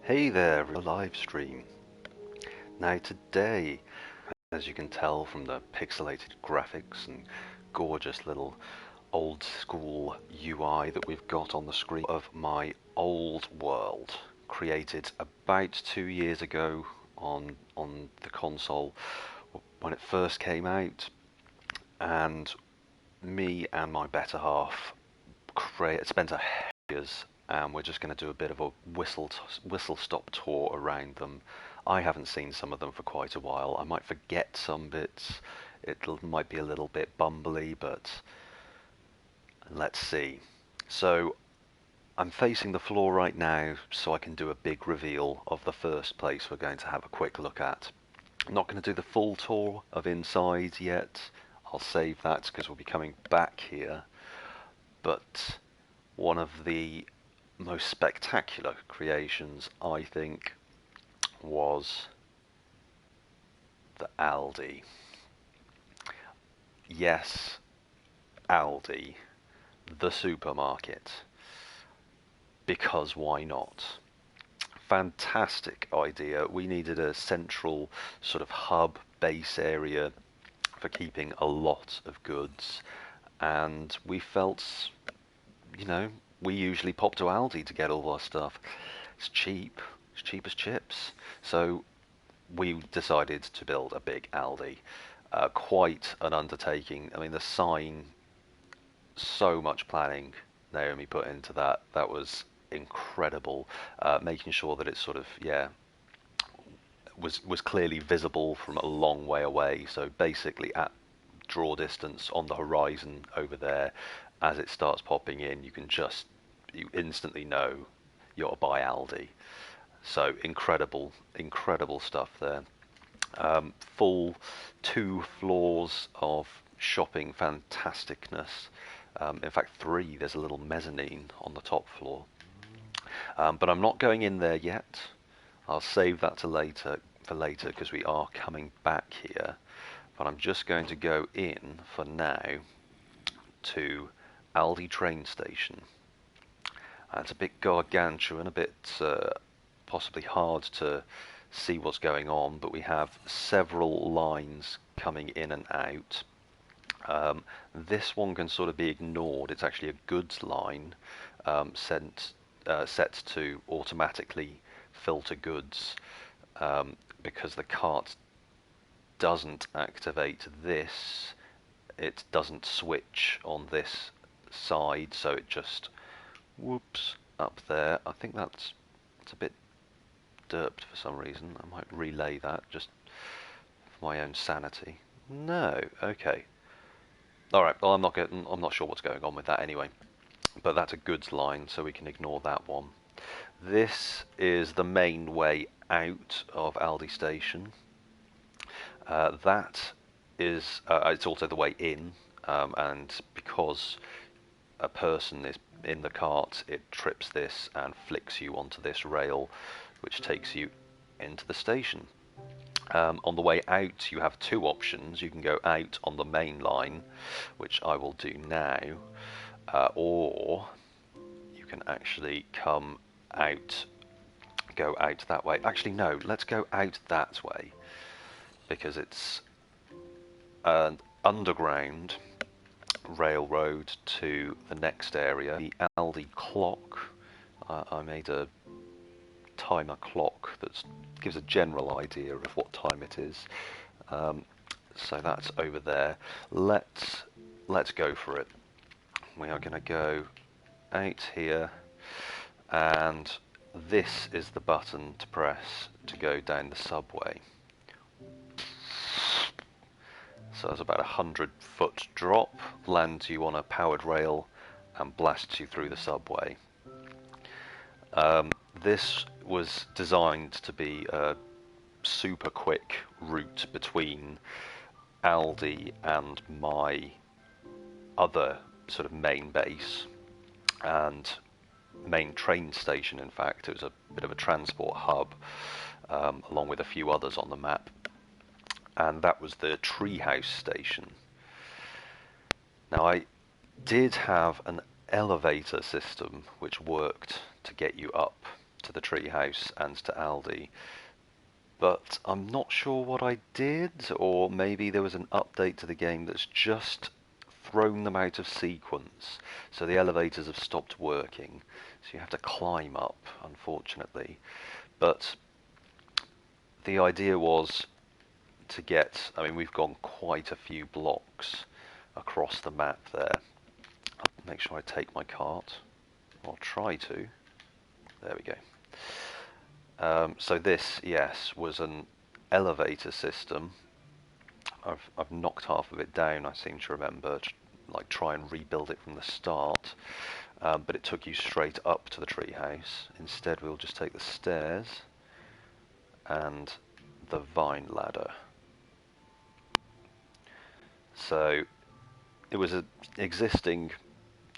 Hey there, a live stream. Now today, as you can tell from the pixelated graphics and gorgeous little old school UI that we've got on the screen of my old world, created about 2 years ago on the console when it first came out, and me and my better half spent a years, and we're just going to do a bit of a whistle stop tour around them. I haven't seen some of them for quite a while. I might forget some bits. It might be a little bit bumbly, but let's see. So I'm facing the floor right now, so I can do a big reveal of the first place we're going to have a quick look at. I'm not going to do the full tour of inside yet. I'll save that because we'll be coming back here. But one of the most spectacular creations, I think, was the Aldi. Yes, Aldi, the supermarket. Because why not? Fantastic idea. We needed a central sort of hub base area for keeping a lot of goods, and we felt, we usually pop to Aldi to get all our stuff. It's cheap as chips. So we decided to build a big Aldi. Quite an undertaking. I mean, the sign, so much planning Naomi put into that. That was incredible. Making sure that it sort of, was clearly visible from a long way away. So basically at draw distance on the horizon over there, as it starts popping in, you instantly know you're by Aldi. So incredible stuff there. Full 2 floors of shopping fantasticness. In fact, 3. There's a little mezzanine on the top floor. But I'm not going in there yet. I'll save that for later because we are coming back here. But I'm just going to go in for now to Aldi train station. It's a bit gargantuan, a bit possibly hard to see what's going on, but we have several lines coming in and out. This one can sort of be ignored. It's actually a goods line set to automatically filter goods, because the cart doesn't activate this. It doesn't switch on this side, so it just whoops up there. I think it's a bit derped for some reason. I might relay that just for my own sanity. No, okay. All right. Well, I'm not sure what's going on with that anyway. But that's a goods line, so we can ignore that one. This is the main way out of Aldi Station. That is, it's also the way in, and because a person is in the cart, it trips this and flicks you onto this rail, which takes you into the station. On the way out, you have 2 options. You can go out on the main line, which I will do now, or you can actually go out that way. Actually, no, let's go out that way, because it's an underground railroad to the next area. The Aldi clock, I made a timer clock that gives a general idea of what time it is. So that's over there. Let's go for it. We are going to go out here, and this is the button to press to go down the subway. So there's about 100-foot drop, lands you on a powered rail and blasts you through the subway. This was designed to be a super quick route between Aldi and my other sort of main base and main train station. In fact, it was a bit of a transport hub, along with a few others on the map, and that was the Treehouse station. Now, I did have an elevator system which worked to get you up to the treehouse and to Aldi, but I'm not sure what I did, or maybe there was an update to the game that's just thrown them out of sequence. So the elevators have stopped working, so you have to climb up, unfortunately. But the idea was to get, I mean, we've gone quite a few blocks across the map there. I'll make sure I take my cart. I'll try to. There we go. So this, yes, was an elevator system. I've knocked half of it down, I seem to remember, like try and rebuild it from the start. But it took you straight up to the treehouse. Instead, we'll just take the stairs and the vine ladder. So it was an existing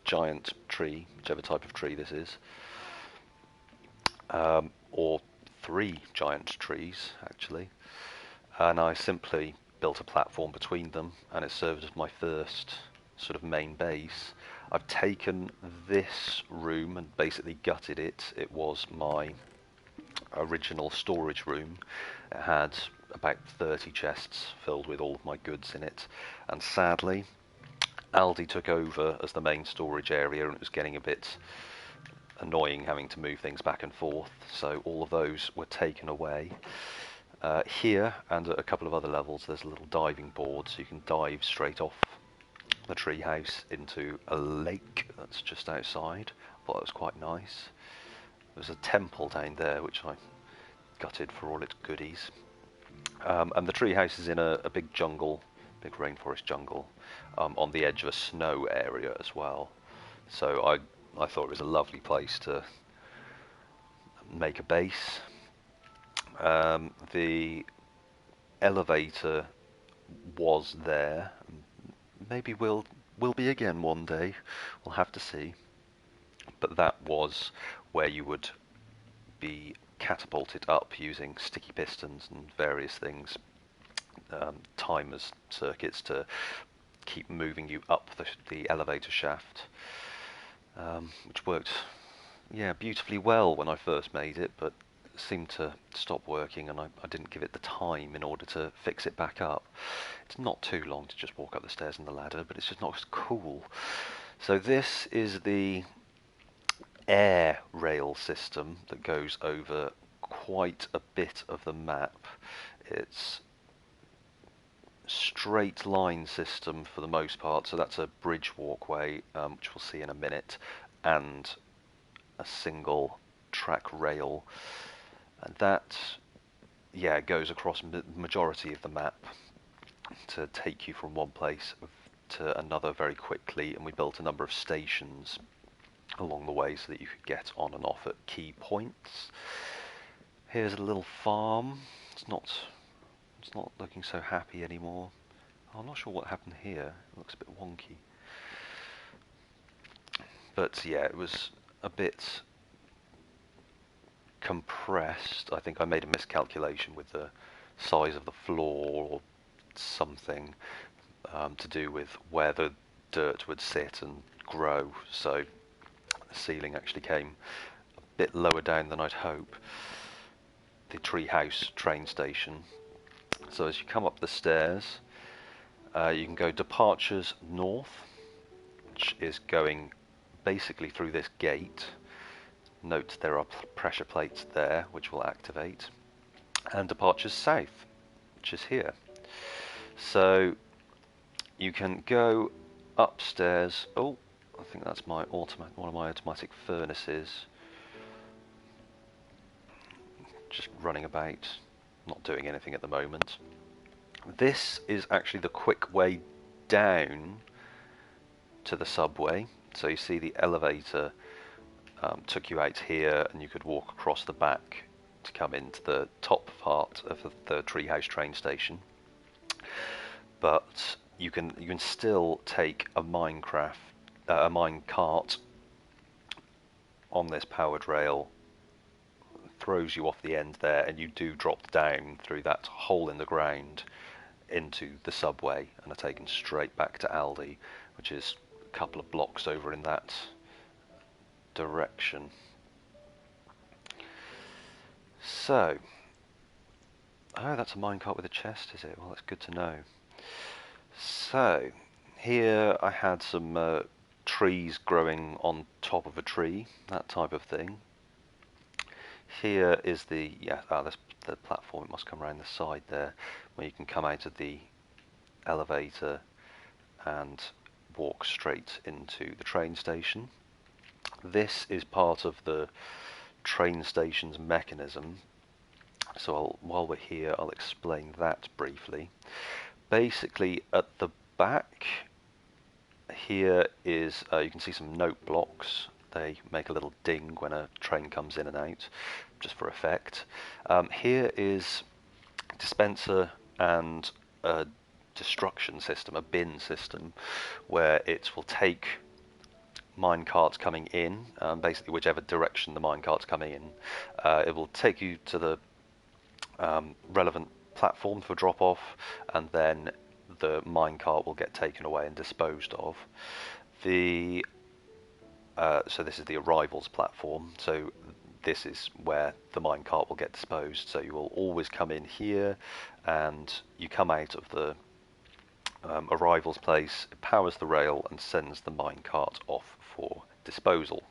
giant tree, whichever type of tree this is, or 3 giant trees actually, and I simply built a platform between them, and it served as my first sort of main base. I've taken this room and basically gutted it. It was my original storage room. It had about 30 chests filled with all of my goods in it, and sadly Aldi took over as the main storage area, and it was getting a bit annoying having to move things back and forth, so all of those were taken away. Here and at a couple of other levels there's a little diving board, so you can dive straight off the treehouse into a lake that's just outside. I thought that was quite nice. There's a temple down there which I gutted for all its goodies. And the treehouse is in a big jungle, big rainforest jungle, on the edge of a snow area as well. So I thought it was a lovely place to make a base. The elevator was there. Maybe will be again one day. We'll have to see. But that was where you would be catapulted up using sticky pistons and various things, timers, circuits to keep moving you up the elevator shaft, which worked, yeah, beautifully well when I first made it, but seemed to stop working, and I didn't give it the time in order to fix it back up. It's not too long to just walk up the stairs and the ladder, but it's just not as cool. So this is the air rail system that goes over quite a bit of the map. It's straight line system for the most part, so that's a bridge walkway, which we'll see in a minute, and a single track rail, and that, yeah, goes across the majority of the map to take you from one place to another very quickly. And we built a number of stations along the way so that you could get on and off at key points. Here's a little farm. It's not looking so happy anymore. I'm not sure what happened here. It looks a bit wonky. But yeah, it was a bit compressed. I think I made a miscalculation with the size of the floor or something, to do with where the dirt would sit and grow. So the ceiling actually came a bit lower down than I'd hope. The treehouse train station. So as you come up the stairs, you can go departures north, which is going basically through this gate. Note there are pressure plates there which will activate, and departures south, which is here. So you can go upstairs. Oh, I think that's my one of my automatic furnaces. Just running about, not doing anything at the moment. This is actually the quick way down to the subway. So you see the elevator took you out here, and you could walk across the back to come into the top part of the treehouse train station. But you can still take a mine cart on this powered rail, throws you off the end there, and you do drop down through that hole in the ground into the subway and are taken straight back to Aldi, which is a couple of blocks over in that direction. So, oh, that's a minecart with a chest, is it? Well, that's good to know. So, here I had some trees growing on top of a tree, that type of thing. Here is the, that's the platform. It must come around the side there, where you can come out of the elevator and walk straight into the train station. This is part of the train station's mechanism. So while we're here, I'll explain that briefly. Basically, at the back here is, you can see some note blocks. They make a little ding when a train comes in and out, just for effect. Here is dispenser and a destruction system, a bin system, where it will take mine carts coming in, basically whichever direction the mine cart's coming in. It will take you to the relevant platform for drop off, and then the minecart will get taken away and disposed of. So this is the arrivals platform. So this is where the minecart will get disposed. So you will always come in here, and you come out of the arrivals place. It powers the rail and sends the minecart off for disposal.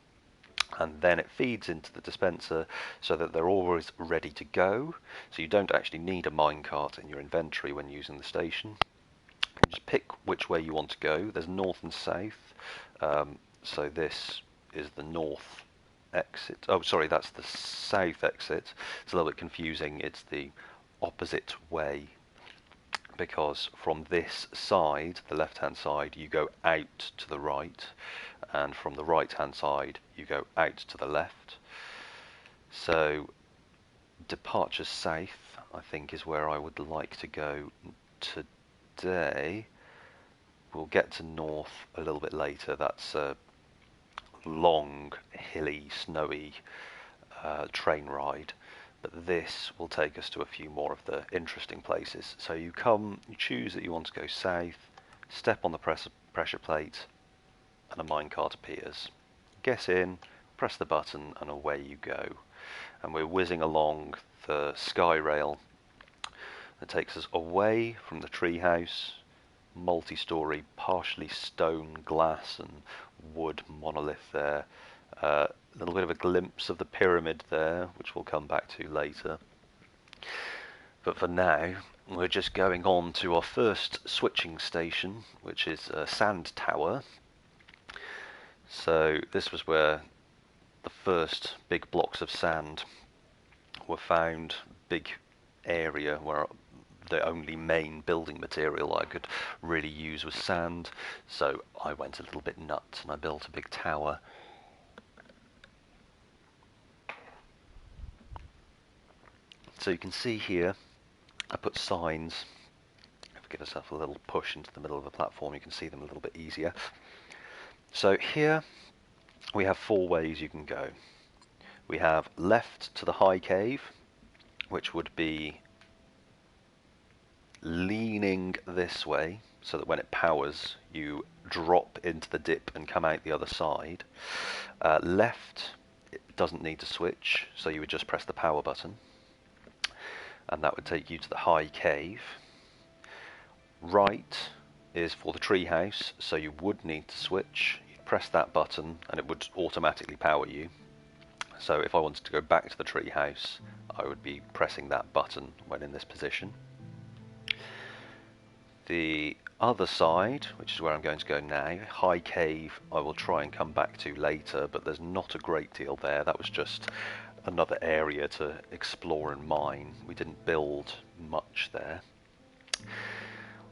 And then it feeds into the dispenser so that they're always ready to go. So you don't actually need a minecart in your inventory when using the station. You just pick which way you want to go. There's north and south. So this is the north exit. Oh, sorry, that's the south exit. It's a little bit confusing. It's the opposite way, because from this side, the left-hand side, you go out to the right, and from the right-hand side, you go out to the left. So departure south, I think, is where I would like to go today. We'll get to north a little bit later. That's a long, hilly, snowy train ride. But this will take us to a few more of the interesting places. So you choose that you want to go south, step on the pressure plate, and a minecart appears. Get in, press the button, and away you go. And we're whizzing along the sky rail that takes us away from the treehouse, multi-story, partially stone, glass, and wood monolith there. A little bit of a glimpse of the pyramid there, which we'll come back to later. But for now, we're just going on to our first switching station, which is a sand tower. So this was where the first big blocks of sand were found, big area where the only main building material I could really use was sand. So I went a little bit nuts and I built a big tower. So you can see here, I put signs. If I give myself a little push into the middle of the platform, you can see them a little bit easier. So here we have 4 ways you can go. We have left to the high cave, which would be leaning this way, so that when it powers, you drop into the dip and come out the other side. Left, it doesn't need to switch, so you would just press the power button, and that would take you to the high cave. Right is for the treehouse, so you would need to switch. You'd press that button and it would automatically power you. So if I wanted to go back to the treehouse, I would be pressing that button when in this position. The other side, which is where I'm going to go now, high cave, I will try and come back to later, but there's not a great deal there. That was just another area to explore and mine. We didn't build much there.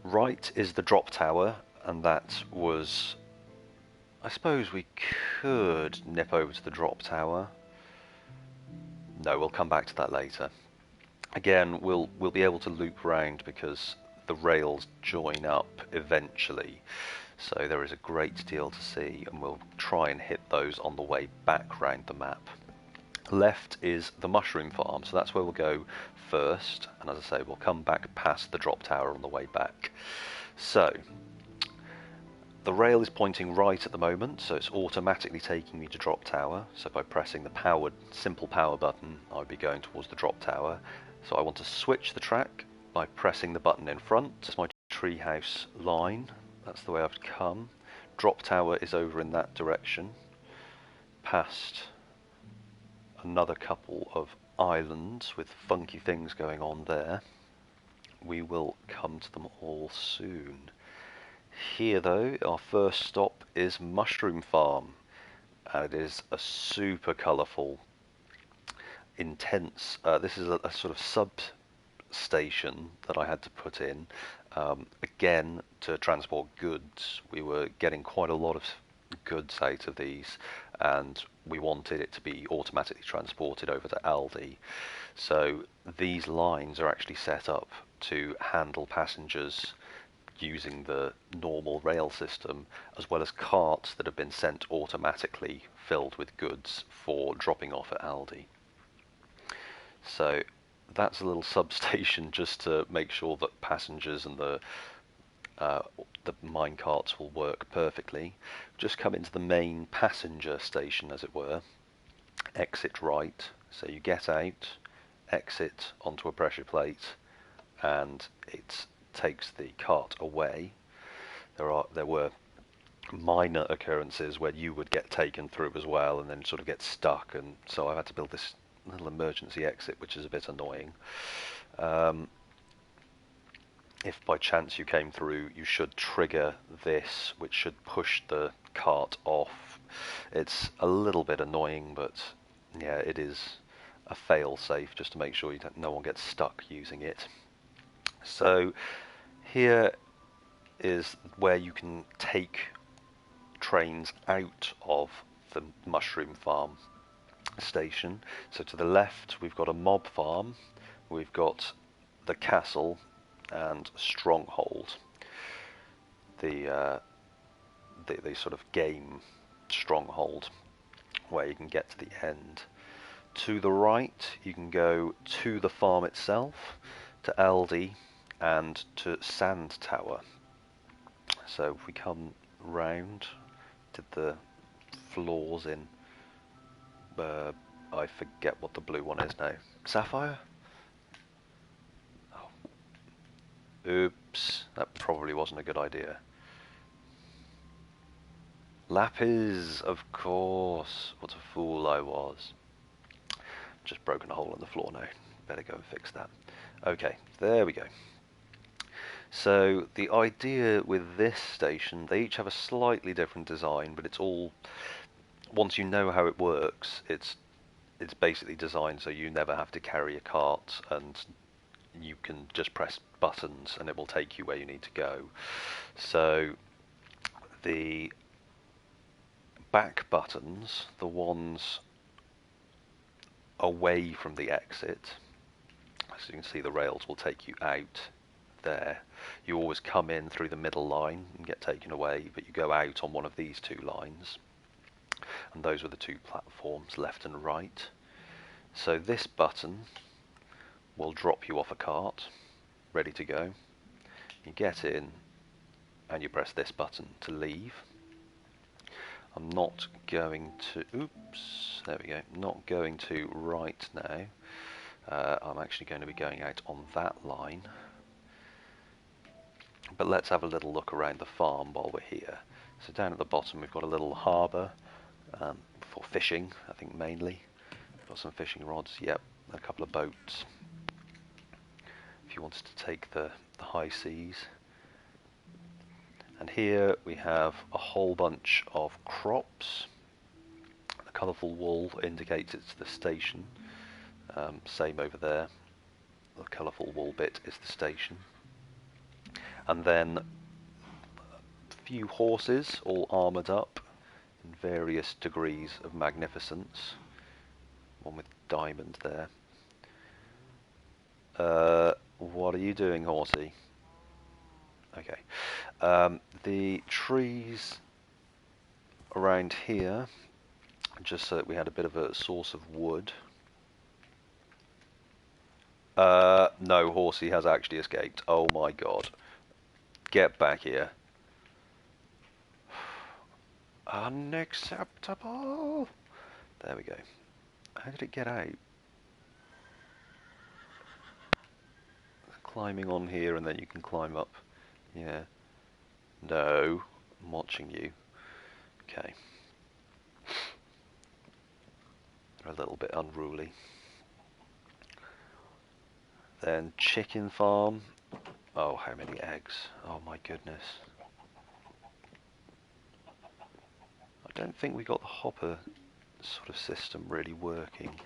Right is the drop tower, and that was, I suppose we could nip over to the drop tower. No, we'll come back to that later. Again, we'll be able to loop round because the rails join up eventually, so there is a great deal to see, and we'll try and hit those on the way back round the map. Left is the mushroom farm, so that's where we'll go first, and as I say, we'll come back past the drop tower on the way back. So the rail is pointing right at the moment, so it's automatically taking me to drop tower. So by pressing the simple power button, I would be going towards the drop tower. So I want to switch the track by pressing the button in front. It's my treehouse line. That's the way I've come. Drop tower is over in that direction, past another couple of islands with funky things going on there. We will come to them all soon. Here though, our first stop is Mushroom Farm, and it is a super colourful, intense, this is a sort of sub-station that I had to put in, again to transport goods. We were getting quite a lot of goods out of these, and we wanted it to be automatically transported over to Aldi. So these lines are actually set up to handle passengers using the normal rail system, as well as carts that have been sent automatically filled with goods for dropping off at Aldi. So that's a little substation just to make sure that passengers and the mine carts will work perfectly. Just come into the main passenger station, as it were. Exit right, so you get out, exit onto a pressure plate, and it takes the cart away. There were minor occurrences where you would get taken through as well and then sort of get stuck, and so I've had to build this little emergency exit, which is a bit annoying. If by chance you came through, you should trigger this, which should push the cart off. It's a little bit annoying, but yeah, it is a fail-safe just to make sure no one gets stuck using it. So here is where you can take trains out of the Mushroom Farm station. So to the left we've got a mob farm, we've got the castle and Stronghold, the sort of game stronghold where you can get to the end. To the right you can go to the farm itself, to Aldi and to Sand Tower. So if we come round, did the floors in, I forget what the blue one is now, Sapphire? Oh. Oops, that probably wasn't a good idea. Lapis, of course, what a fool I was. Just broken a hole in the floor now, better go and fix that. Okay, there we go. So the idea with this station, they each have a slightly different design, but it's all, once you know how it works, it's basically designed so you never have to carry a cart, and you can just press buttons and it will take you where you need to go. So the back buttons, the ones away from the exit, so you can see the rails will take you out there. You always come in through the middle line and get taken away, but you go out on one of these two lines, and those were the two platforms, left and right. So this button will drop you off a cart, ready to go. You get in and you press this button to leave. I'm not going to, oops, there we go, not going to right now. I'm actually going to be going out on that line. But let's have a little look around the farm while we're here. So down at the bottom we've got a little harbour for fishing, I think mainly. Got some fishing rods, yep, a couple of boats if you wanted to take the high seas. And here we have a whole bunch of crops. The colourful wool indicates it's the station. Same over there. The colourful wool bit is the station. And then a few horses all armoured up in various degrees of magnificence. One with diamond there. What are you doing, horsey? Okay. The trees around here, just so that we had a bit of a source of wood. No, horsey has actually escaped. Oh my god. Get back here. Unacceptable! There we go. How did it get out? Climbing on here and then you can climb up. Yeah. No. I'm watching you. Okay. They're a little bit unruly. Then chicken farm. Oh, how many eggs? Oh my goodness. I don't think we got the hopper sort of system really working.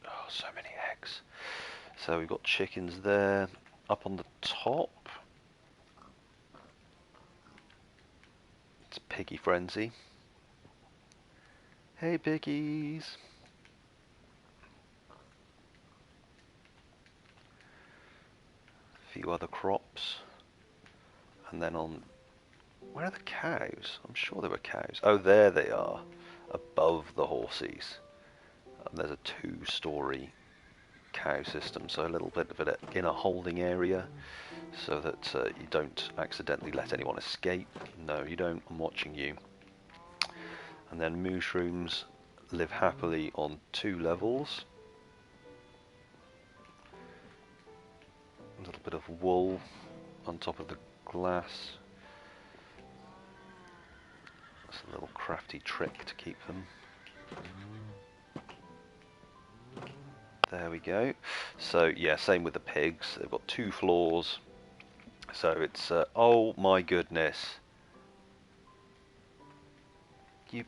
Oh, so many eggs. So we've got chickens there. Up on the top, it's Piggy Frenzy. Hey piggies! A few other crops. And then on... Where are the cows? I'm sure there were cows. Oh, there they are. Above the horses. And there's a two-storey cow system, so a little bit of it in a holding area, so that you don't accidentally let anyone escape. No, you don't. I'm watching you. And then mushrooms live happily on 2 levels. A little bit of wool on top of the glass. That's a little crafty trick to keep them. There we go. So yeah, same with the pigs. They've got 2 floors. So it's oh my goodness. You.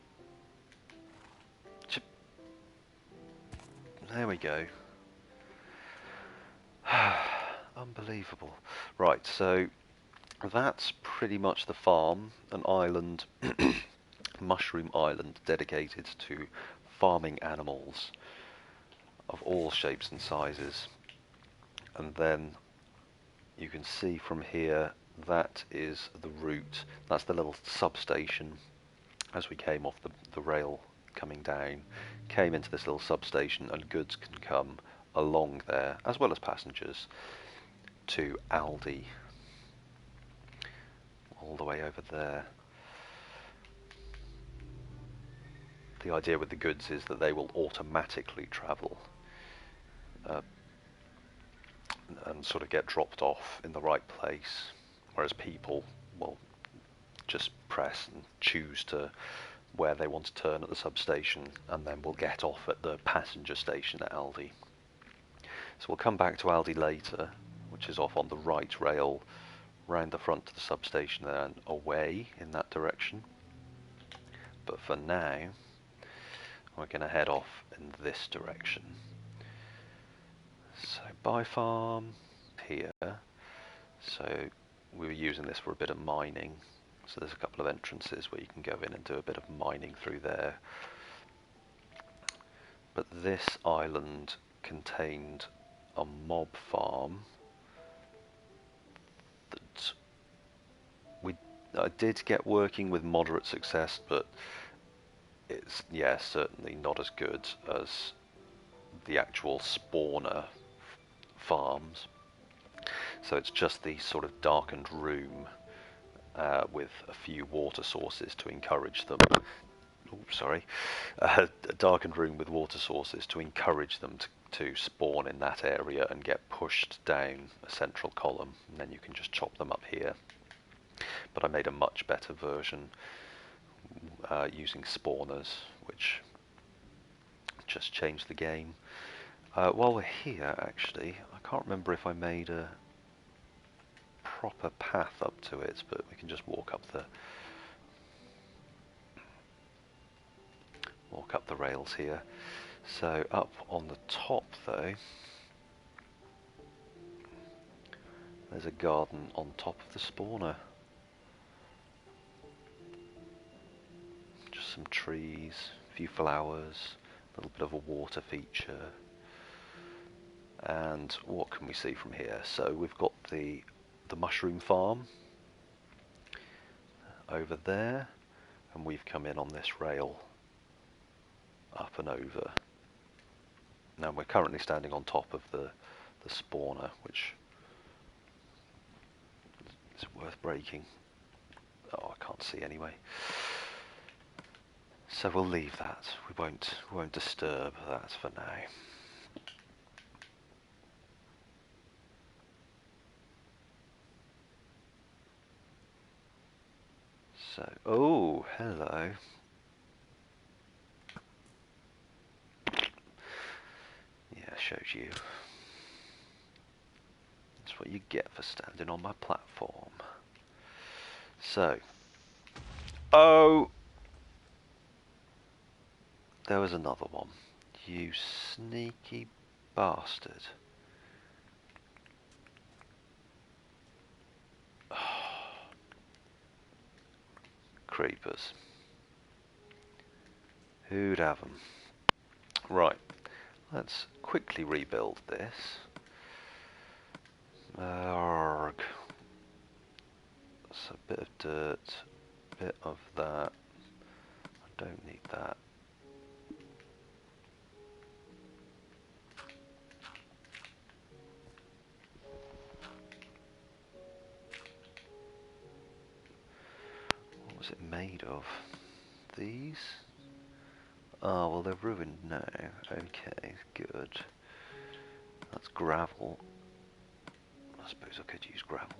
There we go. Unbelievable. Right, so that's pretty much the farm, an island, mushroom island dedicated to farming animals of all shapes and sizes. And then you can see from here that is the route. That's the little substation. As we came off the rail coming down, came into this little substation, and goods can come along there, as well as passengers, to Aldi. All the way over there. The idea with the goods is that they will automatically travel and sort of get dropped off in the right place, whereas people will just press and choose to where they want to turn at the substation, and then we'll get off at the passenger station at Aldi. So we'll come back to Aldi later, which is off on the right rail, round the front to the substation and away in that direction. But for now, we're going to head off in this direction. So Buy Farm here. So we were using this for a bit of mining. So there's a couple of entrances where you can go in and do a bit of mining through there. But this island contained a mob farm that I did get working with moderate success, but it's, yeah, certainly not as good as the actual spawner farms. So it's just the sort of darkened room with a few water sources to encourage them. Oops, sorry. A darkened room with water sources to encourage them to spawn in that area and get pushed down a central column, and then you can just chop them up here. But I made a much better version using spawners, which just changed the game. While we're here, actually, I can't remember if I made a proper path up to it, but we can just walk up the rails here. So up on the top, though, there's a garden on top of the spawner. Just some trees, a few flowers, a little bit of a water feature. And what can we see from here? So we've got the mushroom farm over there, and we've come in on this rail up and over. Now we're currently standing on top of the spawner, which breaking. Oh, I can't see anyway. So we'll leave that. We won't disturb that for now. So, oh, hello. Yeah, shows you. That's what you get for standing on my platform. So, oh, there was another one. You sneaky bastard. Creepers. Who'd have them? Right, let's quickly rebuild this. Arrgh. So a bit of dirt, a bit of that. I don't need that. What was it made of? These? Oh, well they're ruined now. Okay, good. That's gravel. I suppose I could use gravel.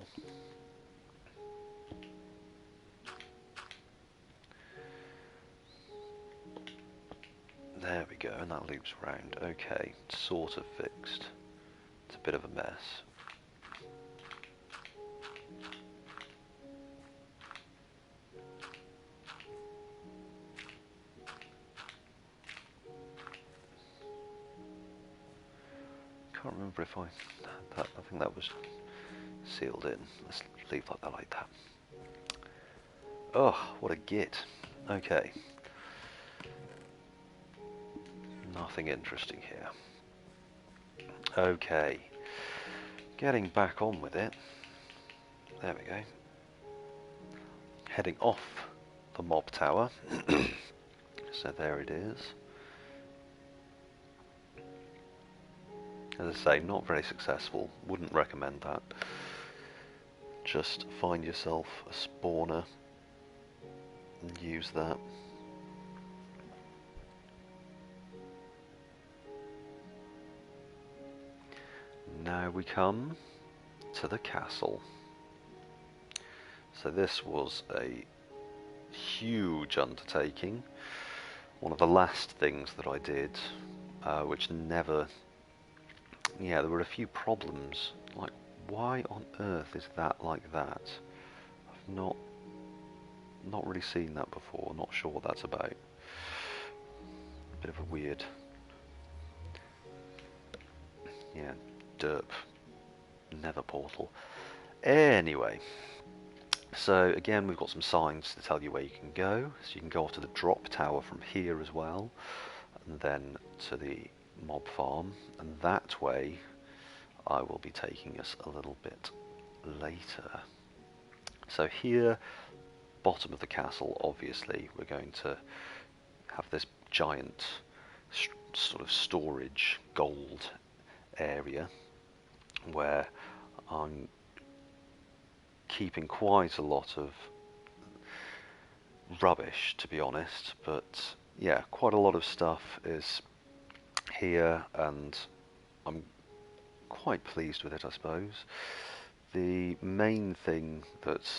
There we go, and that loops round. Okay, sort of fixed. It's a bit of a mess. Can't remember if I think that was sealed in. Let's leave like that. Oh, what a git. Okay. Nothing interesting here. Okay. Getting back on with it. There we go. Heading off the mob tower. So there it is. As I say, not very successful. Wouldn't recommend that. Just find yourself a spawner and use that. Now we come to the castle. So this was a huge undertaking. One of the last things that I did, which never... Yeah, there were a few problems. Like, why on earth is that like that? I've not really seen that before. Not sure what that's about. Bit of a weird... Yeah, derp. Nether portal. Anyway, so again we've got some signs to tell you where you can go. So you can go off to the drop tower from here as well, and then to the mob farm, and that way I will be taking us a little bit later. So here, bottom of the castle, obviously we're going to have this giant sort of storage gold area where I'm keeping quite a lot of rubbish, to be honest, but yeah, quite a lot of stuff is here and I'm quite pleased with it, I suppose. The main thing that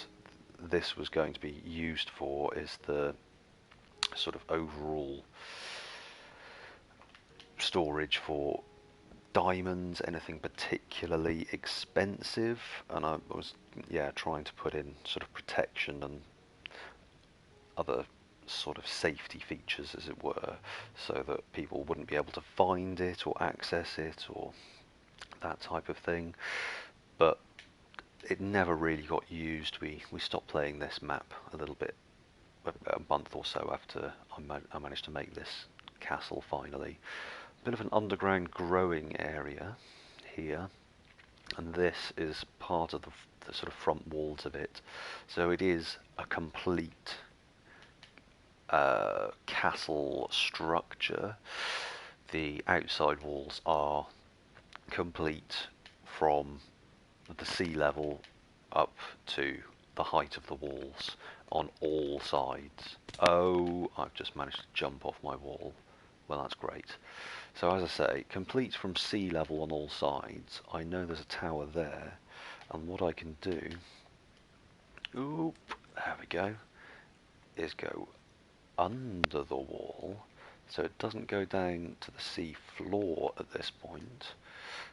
this was going to be used for is the sort of overall storage for diamonds, anything particularly expensive, and I was trying to put in sort of protection and other sort of safety features, as it were, so that people wouldn't be able to find it or access it or that type of thing. But it never really got used. We stopped playing this map a little bit, a month or so after I managed to make this castle finally. A bit of an underground growing area here, and this is part of the sort of front walls of it. So it is a complete castle structure. The outside walls are complete from the sea level up to the height of the walls on all sides. Oh, I've just managed to jump off my wall. Well, that's great. So as I say, complete from sea level on all sides. I know there's a tower there, and what I can do, oop, there we go, is go under the wall, so it doesn't go down to the sea floor at this point.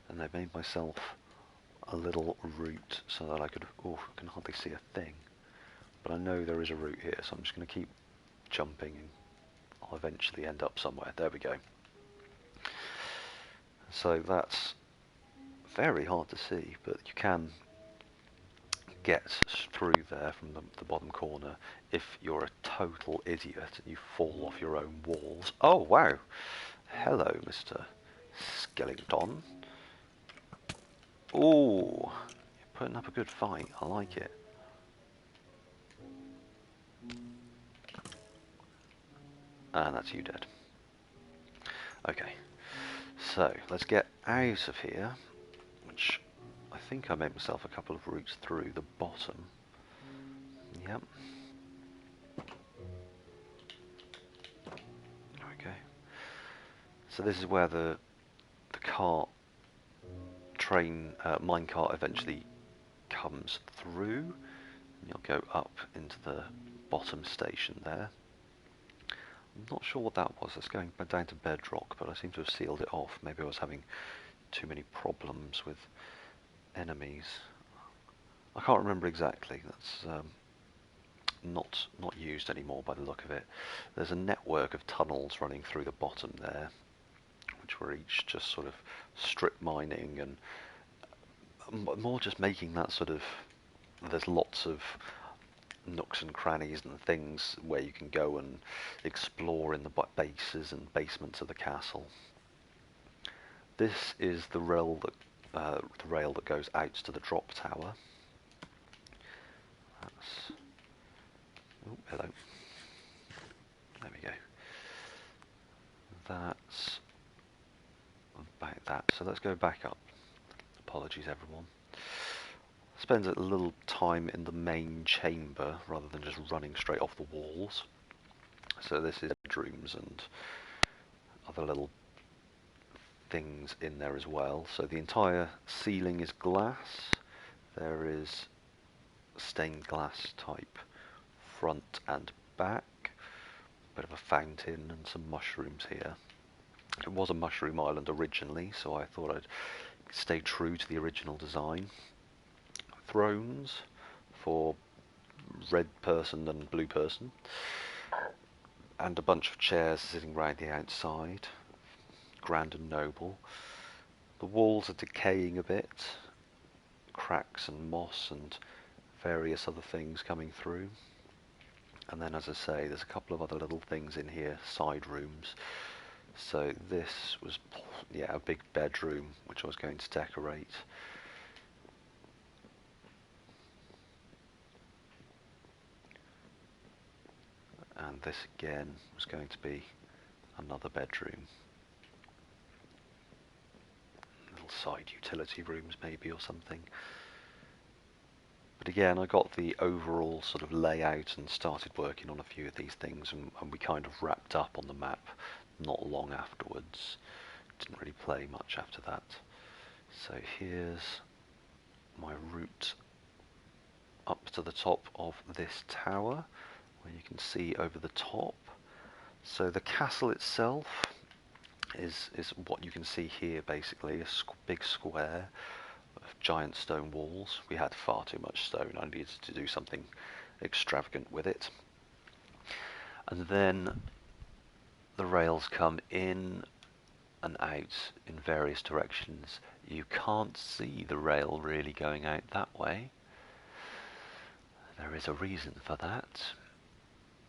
And I've made myself a little route so that I could, oh, I can hardly see a thing. But I know there is a route here, so I'm just going to keep jumping and I'll eventually end up somewhere. There we go. So that's very hard to see, but you can get through there from the bottom corner if you're a total idiot and you fall off your own walls. Oh, wow. Hello, Mr. Skellington. Ooh, you're putting up a good fight. I like it. And that's you dead. Okay, so let's get out of here, which I think I made myself a couple of routes through the bottom. Yep. Okay. So this is where the cart train minecart eventually comes through. And you'll go up into the bottom station there. I'm not sure what that was. It's going down to bedrock, but I seem to have sealed it off. Maybe I was having too many problems with enemies. I can't remember exactly. That's not used anymore by the look of it. There's a network of tunnels running through the bottom there, which were each just sort of strip mining and more just making that sort of. There's lots of nooks and crannies and things where you can go and explore in the bases and basements of the castle. This is the rail that goes out to the drop tower. That's, oh, hello. There we go. That's about that. So let's go back up. Apologies, everyone. Spends a little time in the main chamber rather than just running straight off the walls. So this is bedrooms and other little things in there as well. So the entire ceiling is glass. There is stained glass type front and back. Bit of a fountain and some mushrooms here. It was a mushroom island originally, so I thought I'd stay true to the original design. Thrones for red person and blue person, and a bunch of chairs sitting round the outside, grand and noble. The walls are decaying a bit, cracks and moss and various other things coming through. And then, as I say, there's a couple of other little things in here, side rooms. So this was, yeah, a big bedroom which I was going to decorate. And this again was going to be another bedroom. Little side utility rooms maybe or something. But again, I got the overall sort of layout and started working on a few of these things, and we kind of wrapped up on the map not long afterwards. Didn't really play much after that. So here's my route up to the top of this tower, where you can see over the top. So the castle itself is what you can see here, basically a big square of giant stone walls. We had far too much stone. I needed to do something extravagant with it. And then the rails come in and out in various directions. You can't see the rail really going out that way. There is a reason for that.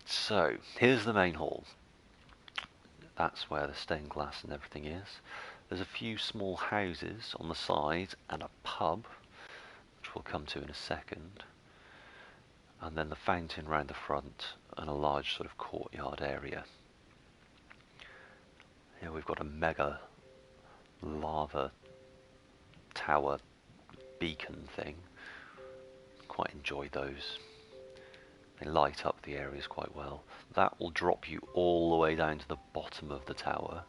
So, here's the main hall. That's where the stained glass and everything is. There's a few small houses on the side and a pub, which we'll come to in a second. And then the fountain round the front and a large sort of courtyard area. Here we've got a mega lava tower beacon thing. quite enjoy those. They light up the areas quite well. That will drop you all the way down to the bottom of the tower.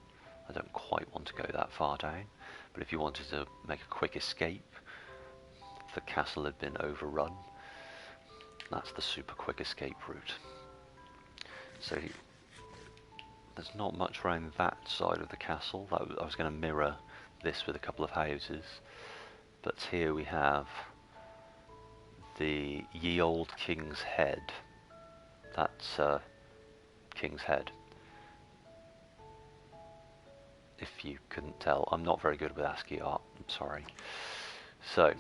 I don't quite want to go that far down, but if you wanted to make a quick escape, if the castle had been overrun, that's the super quick escape route. So there's not much around that side of the castle. I was going to mirror this with a couple of houses, but here we have the Ye Old King's Head. That's King's Head. If you couldn't tell, I'm not very good with ASCII art, I'm sorry. So,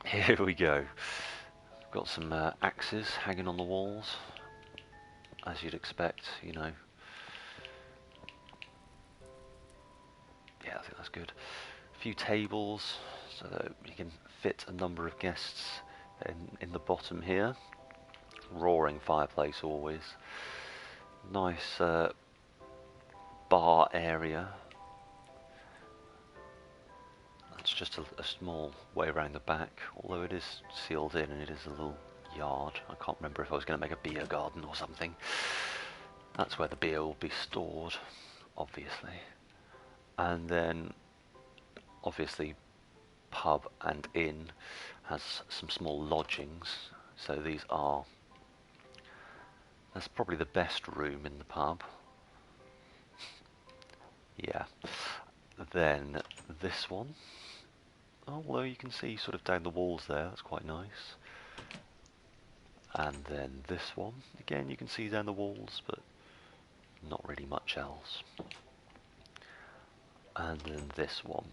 here we go. We've got some axes hanging on the walls, as you'd expect, you know. Yeah, I think that's good. A few tables, so that you can fit a number of guests in the bottom here. Roaring fireplace always. Nice bar area. That's just a small way around the back, although it is sealed in and it is a little yard. I can't remember if I was going to make a beer garden or something. That's where the beer will be stored, obviously. And then, obviously, pub and inn has some small lodgings. So that's probably the best room in the pub. Yeah. Then this one. Although you can see sort of down the walls there, that's quite nice. And then this one, again you can see down the walls, but not really much else. And then this one.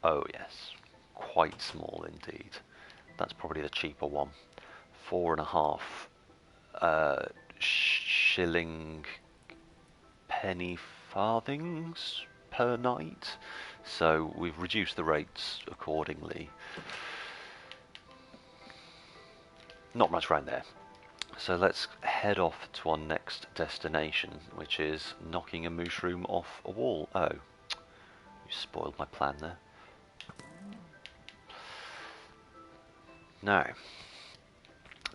Oh yes, quite small indeed. That's probably the cheaper one. 4.5 shilling penny farthings per night. So we've reduced the rates accordingly. Not much around there. So let's head off to our next destination, which is knocking a mushroom off a wall. Oh, you spoiled my plan there. Now,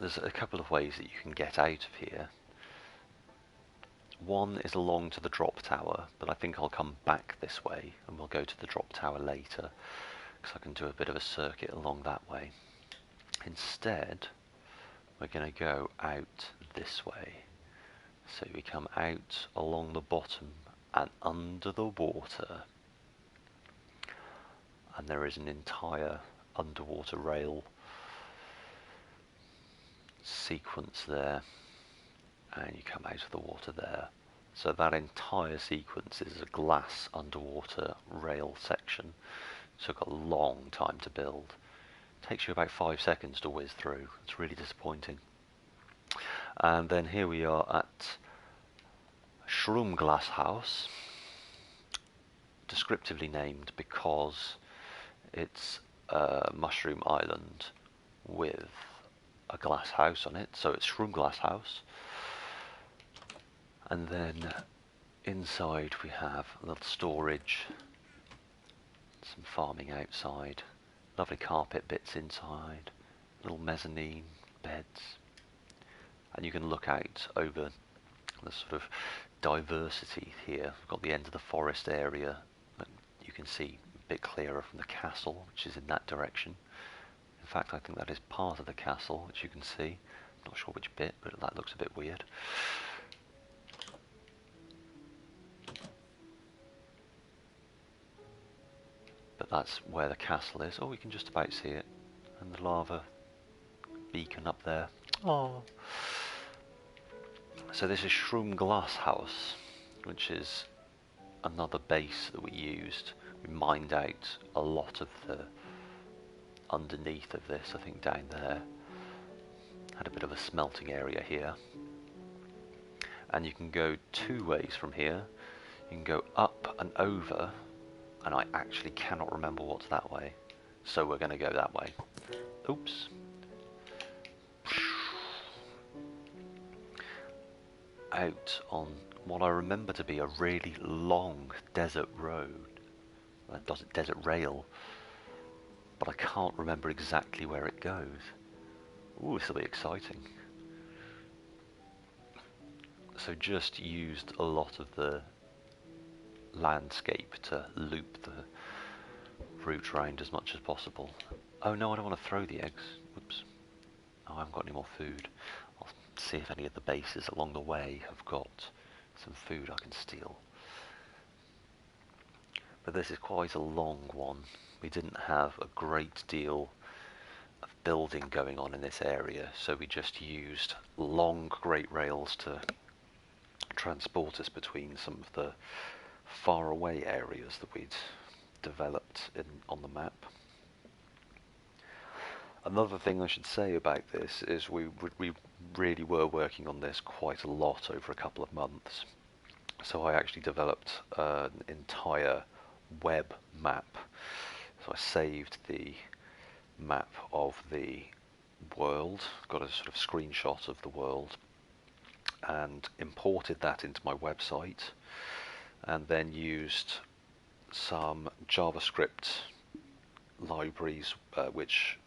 there's a couple of ways that you can get out of here. One is along to the drop tower, but I think I'll come back this way and we'll go to the drop tower later, because I can do a bit of a circuit along that way. Instead, we're going to go out this way. So we come out along the bottom and under the water. And there is an entire underwater rail sequence there. And you come out of the water there. So that entire sequence is a glass underwater rail section. Took a long time to build. Takes you about 5 seconds to whiz through. It's really disappointing. And then here we are at Shroomglass House, descriptively named because it's a mushroom island with a glass house on it, so it's Shroomglass House. And then inside we have a little storage, some farming outside, lovely carpet bits inside, little mezzanine beds, and you can look out over the sort of diversity here. We've got the end of the forest area that you can see a bit clearer from the castle, which is in that direction. In fact, I think that is part of the castle, which you can see. I'm not sure which bit, but that looks a bit weird. But that's where the castle is. Oh, we can just about see it. And the lava beacon up there. Oh. So this is Shroomglass House, which is another base that we used. We mined out a lot of the underneath of this, I think down there. Had a bit of a smelting area here. And you can go 2 ways from here. You can go up and over, and I actually cannot remember what's that way. So we're going to go that way. Oops. Out on what I remember to be a really long desert road. Desert rail. but I can't remember exactly where it goes. Ooh, this will be exciting. So just used a lot of the landscape to loop the route round as much as possible. Oh no, I don't want to throw the eggs. Whoops. Oh, I haven't got any more food. I'll see if any of the bases along the way have got some food I can steal. But this is quite a long one. We didn't have a great deal of building going on in this area, so we just used long great rails to transport us between some of the far away areas that we'd developed on the map. Another thing I should say about this is we really were working on this quite a lot over a couple of months. So I actually developed an entire web map. So I saved the map of the world, got a sort of screenshot of the world, and imported that into my website, and then used some JavaScript libraries which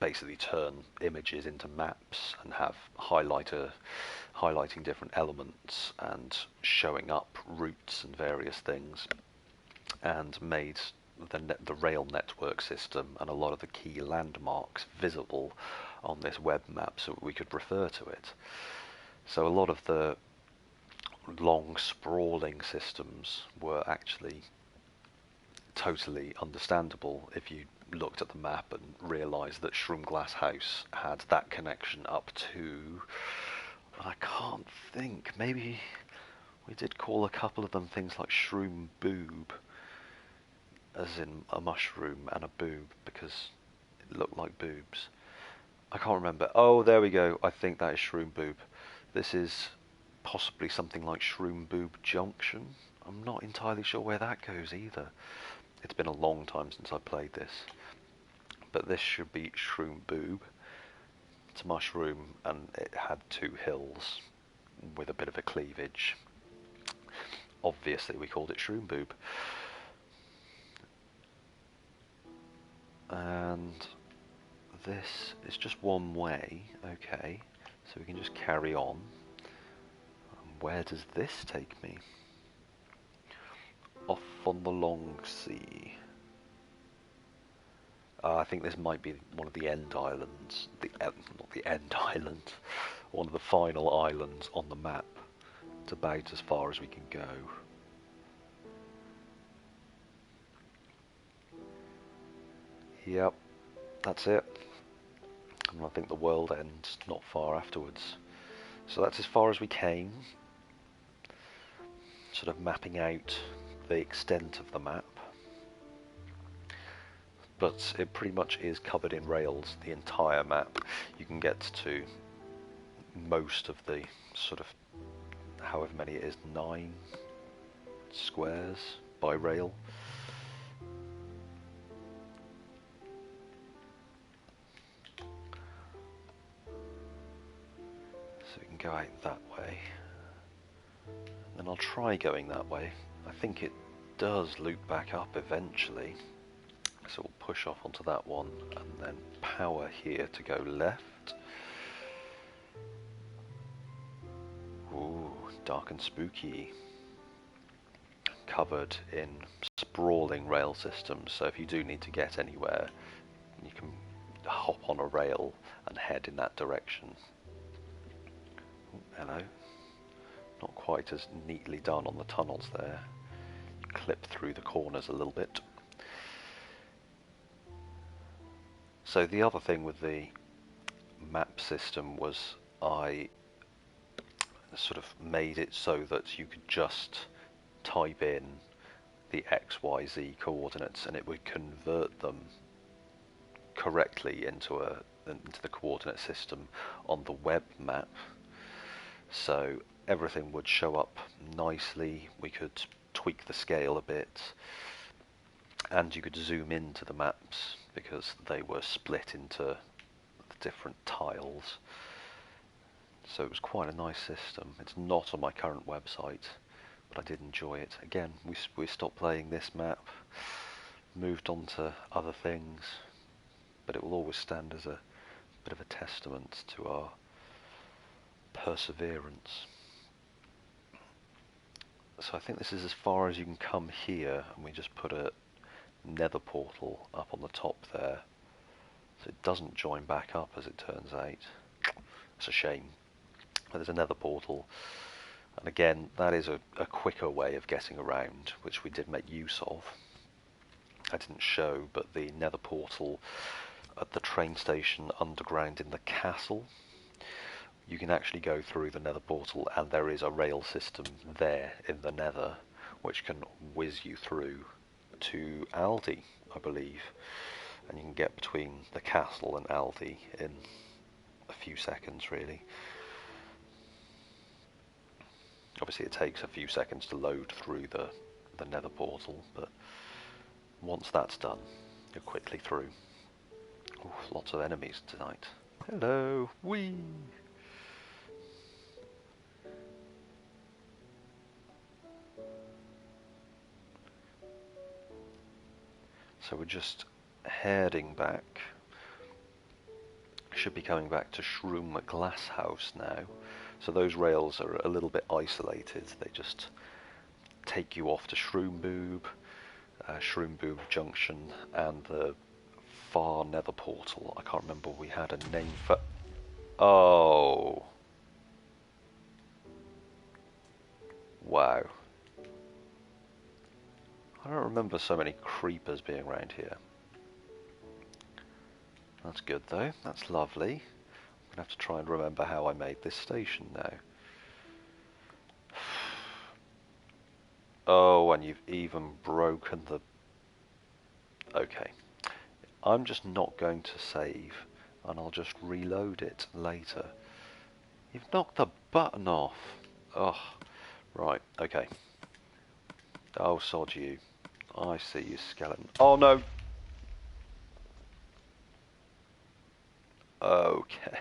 basically turn images into maps and have highlighting different elements and showing up routes and various things, and made the rail network system and a lot of the key landmarks visible on this web map so we could refer to it. So a lot of the long sprawling systems were actually totally understandable if you looked at the map and realised that Shroomglass House had that connection up to, I can't think, maybe we did call a couple of them things like Shroom Boob, as in a mushroom and a boob, because it looked like boobs. I can't remember. Oh, there we go. I think that is Shroom Boob. This is possibly something like Shroom Boob Junction. I'm not entirely sure where that goes either. It's been a long time since I played this. But this should be Shroom Boob. It's a mushroom and it had two hills with a bit of a cleavage. Obviously we called it Shroom Boob. And this is just one way, okay, so we can just carry on. Where does this take me? Off on the long sea. I think this might be one of the end islands, not the end island, one of the final islands on the map. It's about as far as we can go. Yep, that's it. And I think the world ends not far afterwards. So that's as far as we came. Sort of mapping out the extent of the map. But it pretty much is covered in rails, the entire map. You can get to most of the sort of, however many it is, 9 squares by rail. So we can go out that way. And then I'll try going that way. I think it does loop back up eventually. So we'll push off onto that one and then power here to go left. Ooh, dark and spooky. Covered in sprawling rail systems, so if you do need to get anywhere, you can hop on a rail and head in that direction. Ooh, hello. Not quite as neatly done on the tunnels there. Clip through the corners a little bit. So the other thing with the map system was I sort of made it so that you could just type in the XYZ coordinates and it would convert them correctly into the coordinate system on the web map. So everything would show up nicely. We could tweak the scale a bit, and you could zoom into the maps because they were split into different tiles. So it was quite a nice system. It's not on my current website, but I did enjoy it. Again, we stopped playing this map moved on to other things, but it will always stand as a bit of a testament to our perseverance. So I think this is as far as you can come here, and we just put a nether portal up on the top there, so it doesn't join back up as it turns out. It's a shame. But there's a nether portal, and again that is a quicker way of getting around, which we did make use of. I didn't show, but the nether portal at the train station underground in the castle, you can actually go through the nether portal, and there is a rail system there in the nether which can whiz you through to Aldi, I believe, and you can get between the castle and Aldi in a few seconds really. Obviously it takes a few seconds to load through the nether portal, but once that's done you're quickly through. Ooh, lots of enemies tonight. Hello, wee! So we're just heading back. Should be coming back to Shroom Glass House now. So those rails are a little bit isolated. They just take you off to Shroom Boob Junction, and the far nether portal. I can't remember we had a name for... Oh. Wow. I don't remember so many creepers being around here. That's good though, that's lovely. I'm going to have to try and remember how I made this station now. Oh, and you've even broken the... Okay. I'm just not going to save, and I'll just reload it later. You've knocked the button off. Oh, right, okay. Oh, sod you. I see you, skeleton. Oh, no! Okay.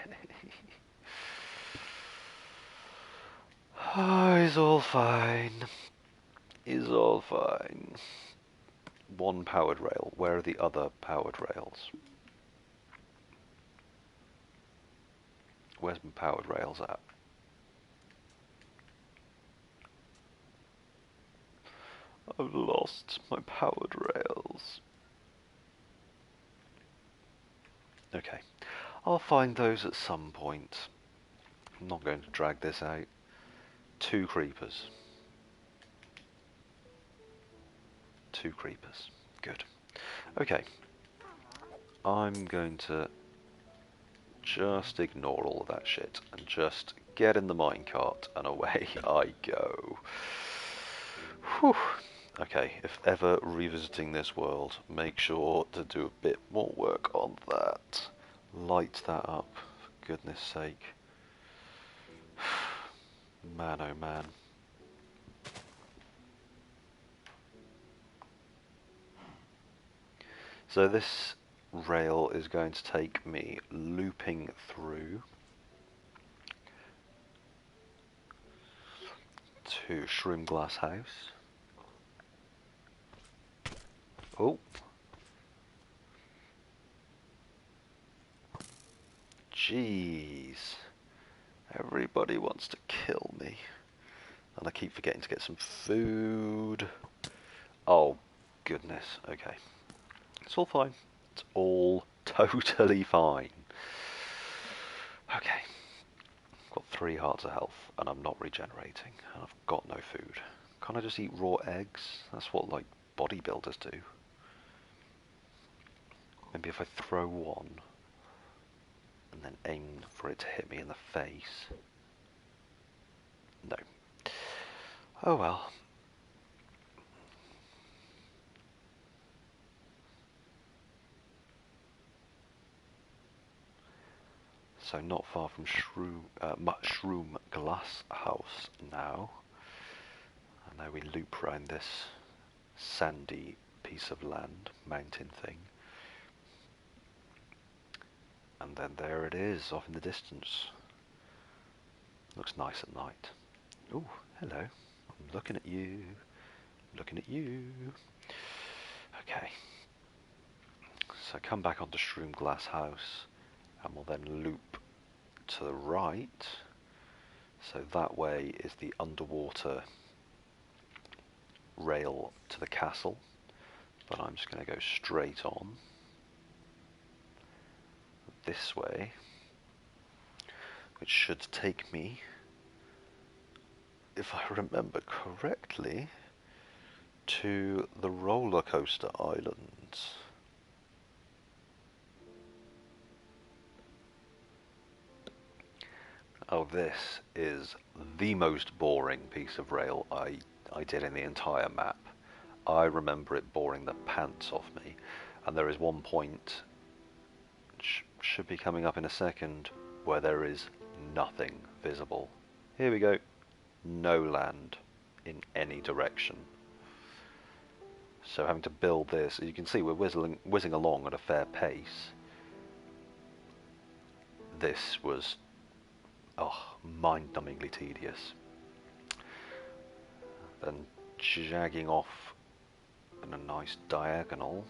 Oh, it's all fine. It's all fine. One powered rail. Where are the other powered rails? Where's my powered rails at? I've lost my powered rails. Okay. I'll find those at some point. I'm not going to drag this out. 2 creepers. 2 creepers. Good. Okay. I'm going to just ignore all of that shit and just get in the minecart and away I go. Whew. Okay, if ever revisiting this world, make sure to do a bit more work on that. Light that up, for goodness sake. Man, oh man. So this rail is going to take me looping through to Shroom Glass House. Oh. Jeez. Everybody wants to kill me. And I keep forgetting to get some food. Oh, goodness. Okay. It's all fine. It's all totally fine. Okay. I've got 3 hearts of health, and I'm not regenerating. And I've got no food. Can't I just eat raw eggs? That's what, like, bodybuilders do. Maybe if I throw one, and then aim for it to hit me in the face. No. Oh well. So not far from Shroom Glass House now. And now we loop round this sandy piece of land, mountain thing. And then there it is, off in the distance. Looks nice at night. Oh, hello. I'm looking at you. Looking at you. Okay. So come back onto Shroom Glass House, and we'll then loop to the right. So that way is the underwater rail to the castle, but I'm just going to go straight on this way, which should take me, if I remember correctly, to the roller coaster islands. Oh, this is the most boring piece of rail I did in the entire map. I remember it boring the pants off me, and there is one point, which should be coming up in a second, where there is nothing visible. Here we go. No land in any direction. So having to build this, as you can see, we're whizzing along at a fair pace. This was mind-numbingly tedious. Then jagging off in a nice diagonal.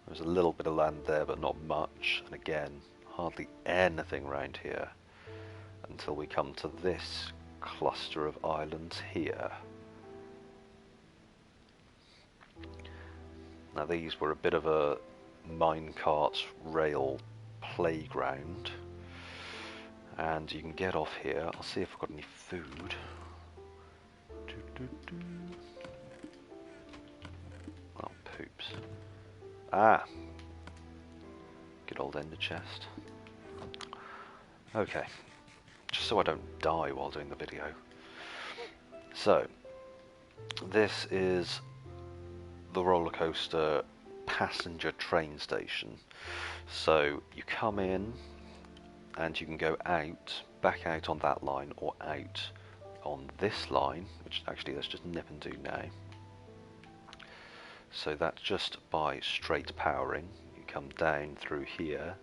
There's a little bit of land there, but not much. And again, hardly anything around here until we come to this cluster of islands here. Now these were a bit of a minecart rail playground, and you can get off here. I'll see if I've got any food. Oh, poops. Ah, good old ender chest. Okay, just so I don't die while doing the video. So, this is the roller coaster passenger train station. So you come in and you can go out, back out on that line, or out on this line, which actually let's just nip and do now. So that's just by straight powering. You come down through here,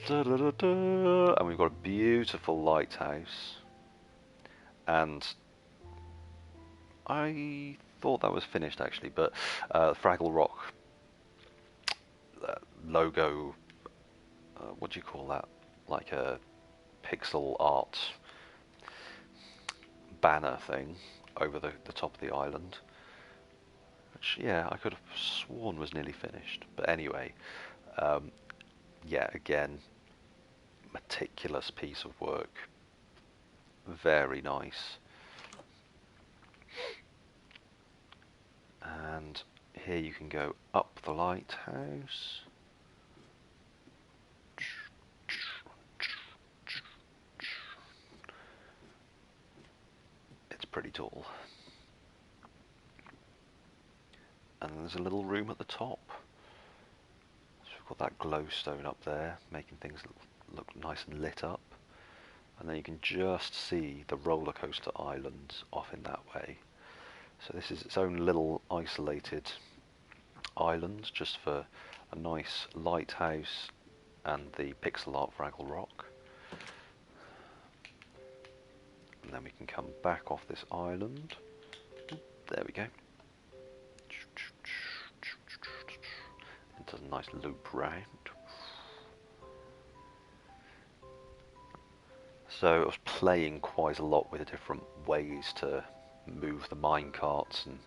and we've got a beautiful lighthouse. And I thought that was finished actually, but Fraggle Rock logo, what do you call that? Like a pixel art banner thing over the top of the island. Which, yeah, I could have sworn was nearly finished. But anyway, yeah, again, meticulous piece of work. Very nice. And here you can go up the lighthouse. It's pretty tall. And there's a little room at the top. So we've got that glowstone up there, making things look nice and lit up. And then you can just see the roller coaster islands off in that way. So this is its own little isolated island, just for a nice lighthouse and the pixel art Fraggle Rock. And then we can come back off this island. There we go. It does a nice loop round. So I was playing quite a lot with different ways to move the minecarts and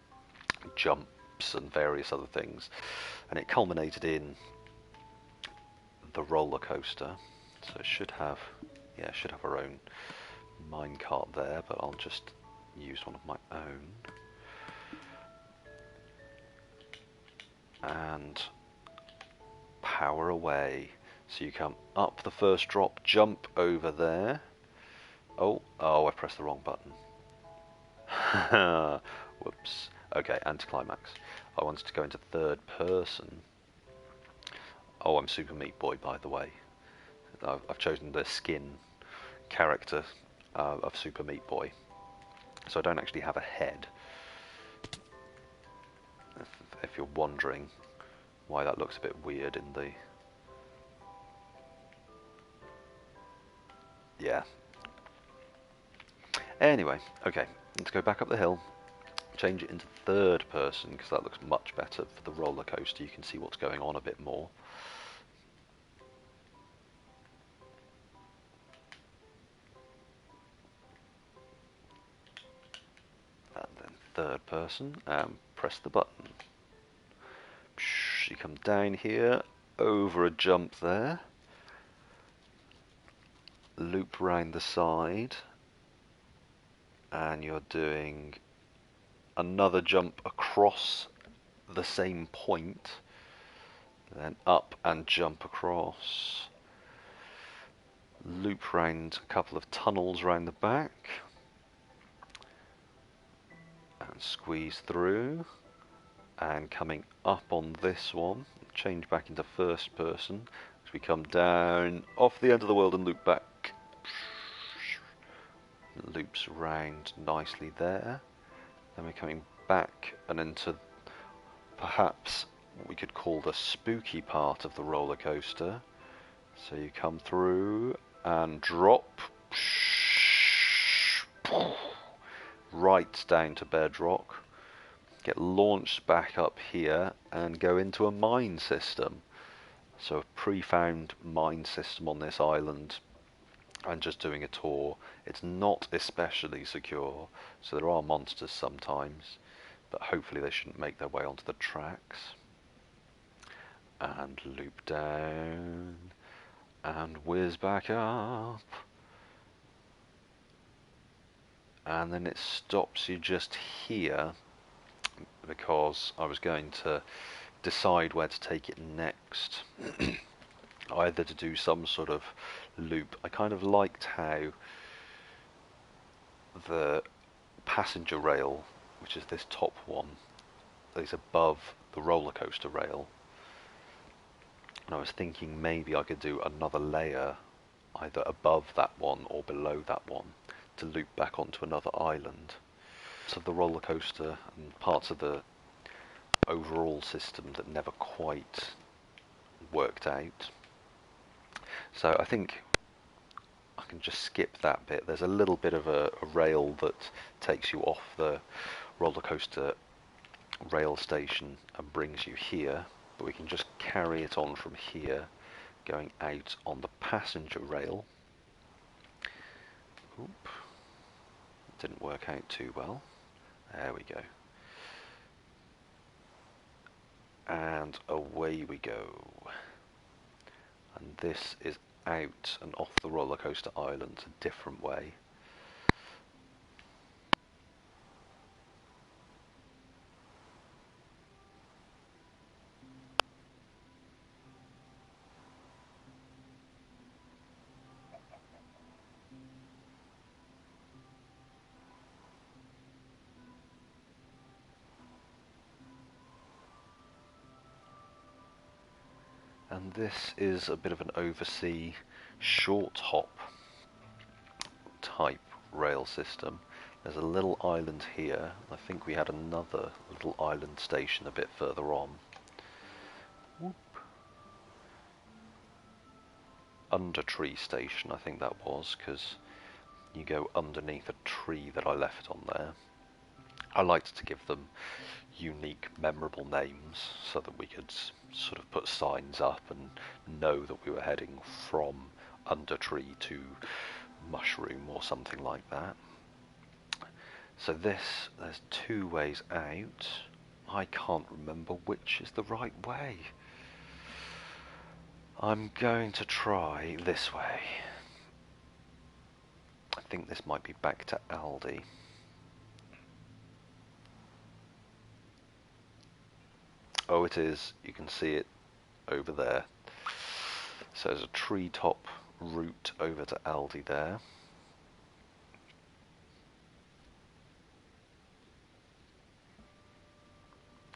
jumps and various other things, and it culminated in the roller coaster. So it should have, yeah, it should have our own minecart there, but I'll just use one of my own. And power away. So you come up the first drop, jump over there. Oh, I pressed the wrong button. Whoops. Okay, anticlimax. I wanted to go into third person. Oh, I'm Super Meat Boy, by the way. I've chosen the skin character of Super Meat Boy. So I don't actually have a head. If you're wondering why that looks a bit weird in the... Yeah. Anyway, okay, let's go back up the hill. change it into third person because that looks much better for the roller coaster. You can see what's going on a bit more. And then third person, and press the button. You come down here, over a jump there, loop round the side, and you're doing another jump across the same point, then up and jump across, loop round a couple of tunnels round the back, and squeeze through, and coming up on this one, change back into first person as we come down off the end of the world and loop back. Loops round nicely there. Then we're coming back and into perhaps what we could call the spooky part of the roller coaster. So you come through and drop right down to bedrock, get launched back up here and go into a mine system. So a pre-found mine system on this island, and just doing a tour. It's not especially secure, so there are monsters sometimes, but hopefully they shouldn't make their way onto the tracks. And loop down and whiz back up, and then it stops you just here because I was going to decide where to take it next. Either to do some sort of loop. I kind of liked how the passenger rail, which is this top one, is above the roller coaster rail, and I was thinking maybe I could do another layer either above that one or below that one to loop back onto another island. So the roller coaster and parts of the overall system that never quite worked out. So I think I can just skip that bit. There's a little bit of a rail that takes you off the roller coaster rail station and brings you here, but we can just carry it on from here, going out on the passenger rail. Oop. Didn't work out too well. There we go. And away we go. And this is out and off the roller coaster island a different way. And this is a bit of an oversea short hop type rail system. There's a little island here. I think we had another little island station a bit further on. Whoop. Under tree station, I think that was, because you go underneath a tree that I left on there. I liked to give them unique, memorable names so that we could sort of put signs up and know that we were heading from under tree to mushroom or something like that. So there's two ways out. I can't remember which is the right way. I'm going to try this way. I think this might be back to Aldi. Oh, it is. You can see it over there. So there's a treetop route over to Aldi there.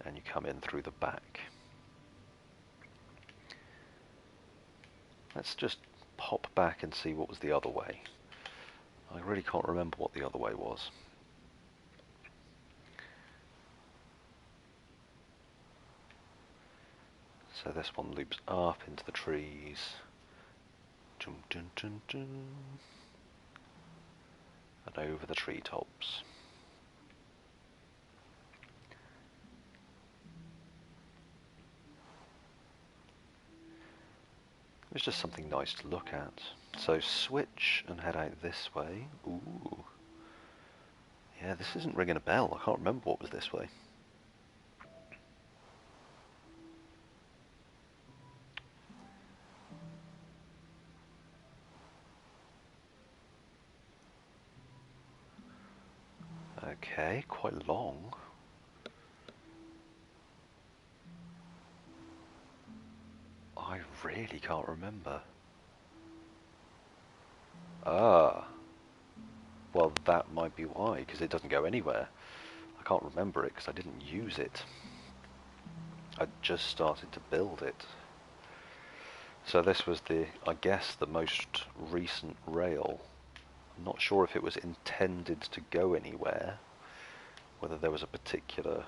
And you come in through the back. Let's just pop back and see what was the other way. I really can't remember what the other way was. So this one loops up into the trees. Dun, dun, dun, dun. And over the treetops. It's just something nice to look at. So switch and head out this way. Ooh. Yeah, this isn't ringing a bell. I can't remember what was this way. Okay, quite long. I really can't remember. Ah, well that might be why, because it doesn't go anywhere. I can't remember it because I didn't use it. I just started to build it. So this was I guess, the most recent rail. I'm not sure if it was intended to go anywhere, whether there was a particular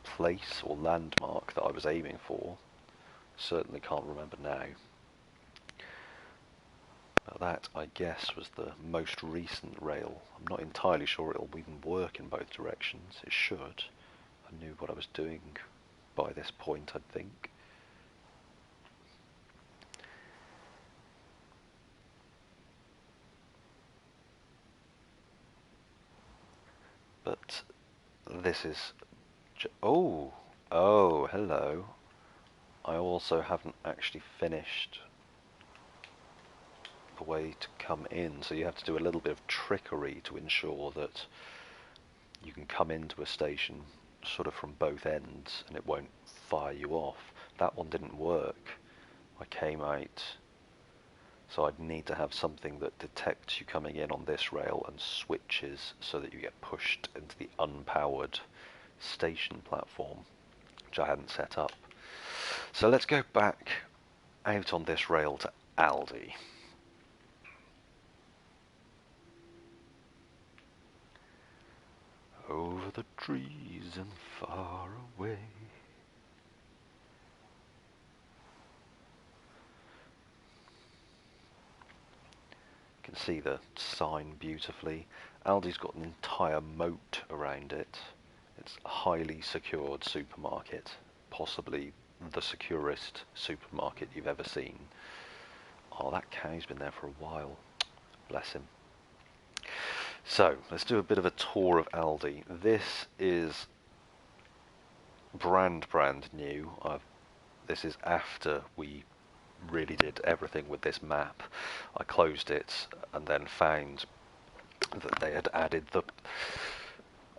place or landmark that I was aiming for. Certainly can't remember now. But that, I guess, was the most recent rail. I'm not entirely sure it'll even work in both directions. It should. I knew what I was doing by this point, I think. But this is... Oh! Oh, hello. I also haven't actually finished the way to come in, so you have to do a little bit of trickery to ensure that you can come into a station sort of from both ends and it won't fire you off. That one didn't work. I came out, so I'd need to have something that detects you coming in on this rail and switches so that you get pushed into the unpowered station platform, which I hadn't set up. So let's go back out on this rail to Aldi. Over the trees and far away. You can see the sign beautifully. Aldi's got an entire moat around it. It's a highly secured supermarket, possibly the securest supermarket you've ever seen. Oh, that cow's been there for a while. Bless him. So, let's do a bit of a tour of Aldi. This is brand new. This is after we really did everything with this map. I closed it and then found that they had added the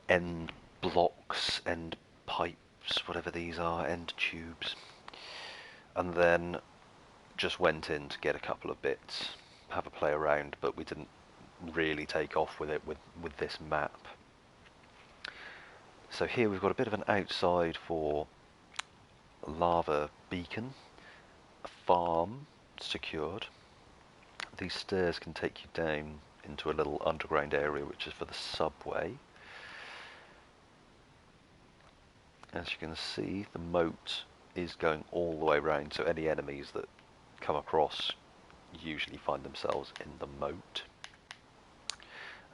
end blocks, end pipes, whatever these are, end tubes, and then just went in to get a couple of bits, have a play around, but we didn't really take off with it with this map. So here we've got a bit of an outside for lava beacon, a farm secured. These stairs can take you down into a little underground area which is for the subway. As you can see, the moat is going all the way around, so any enemies that come across usually find themselves in the moat.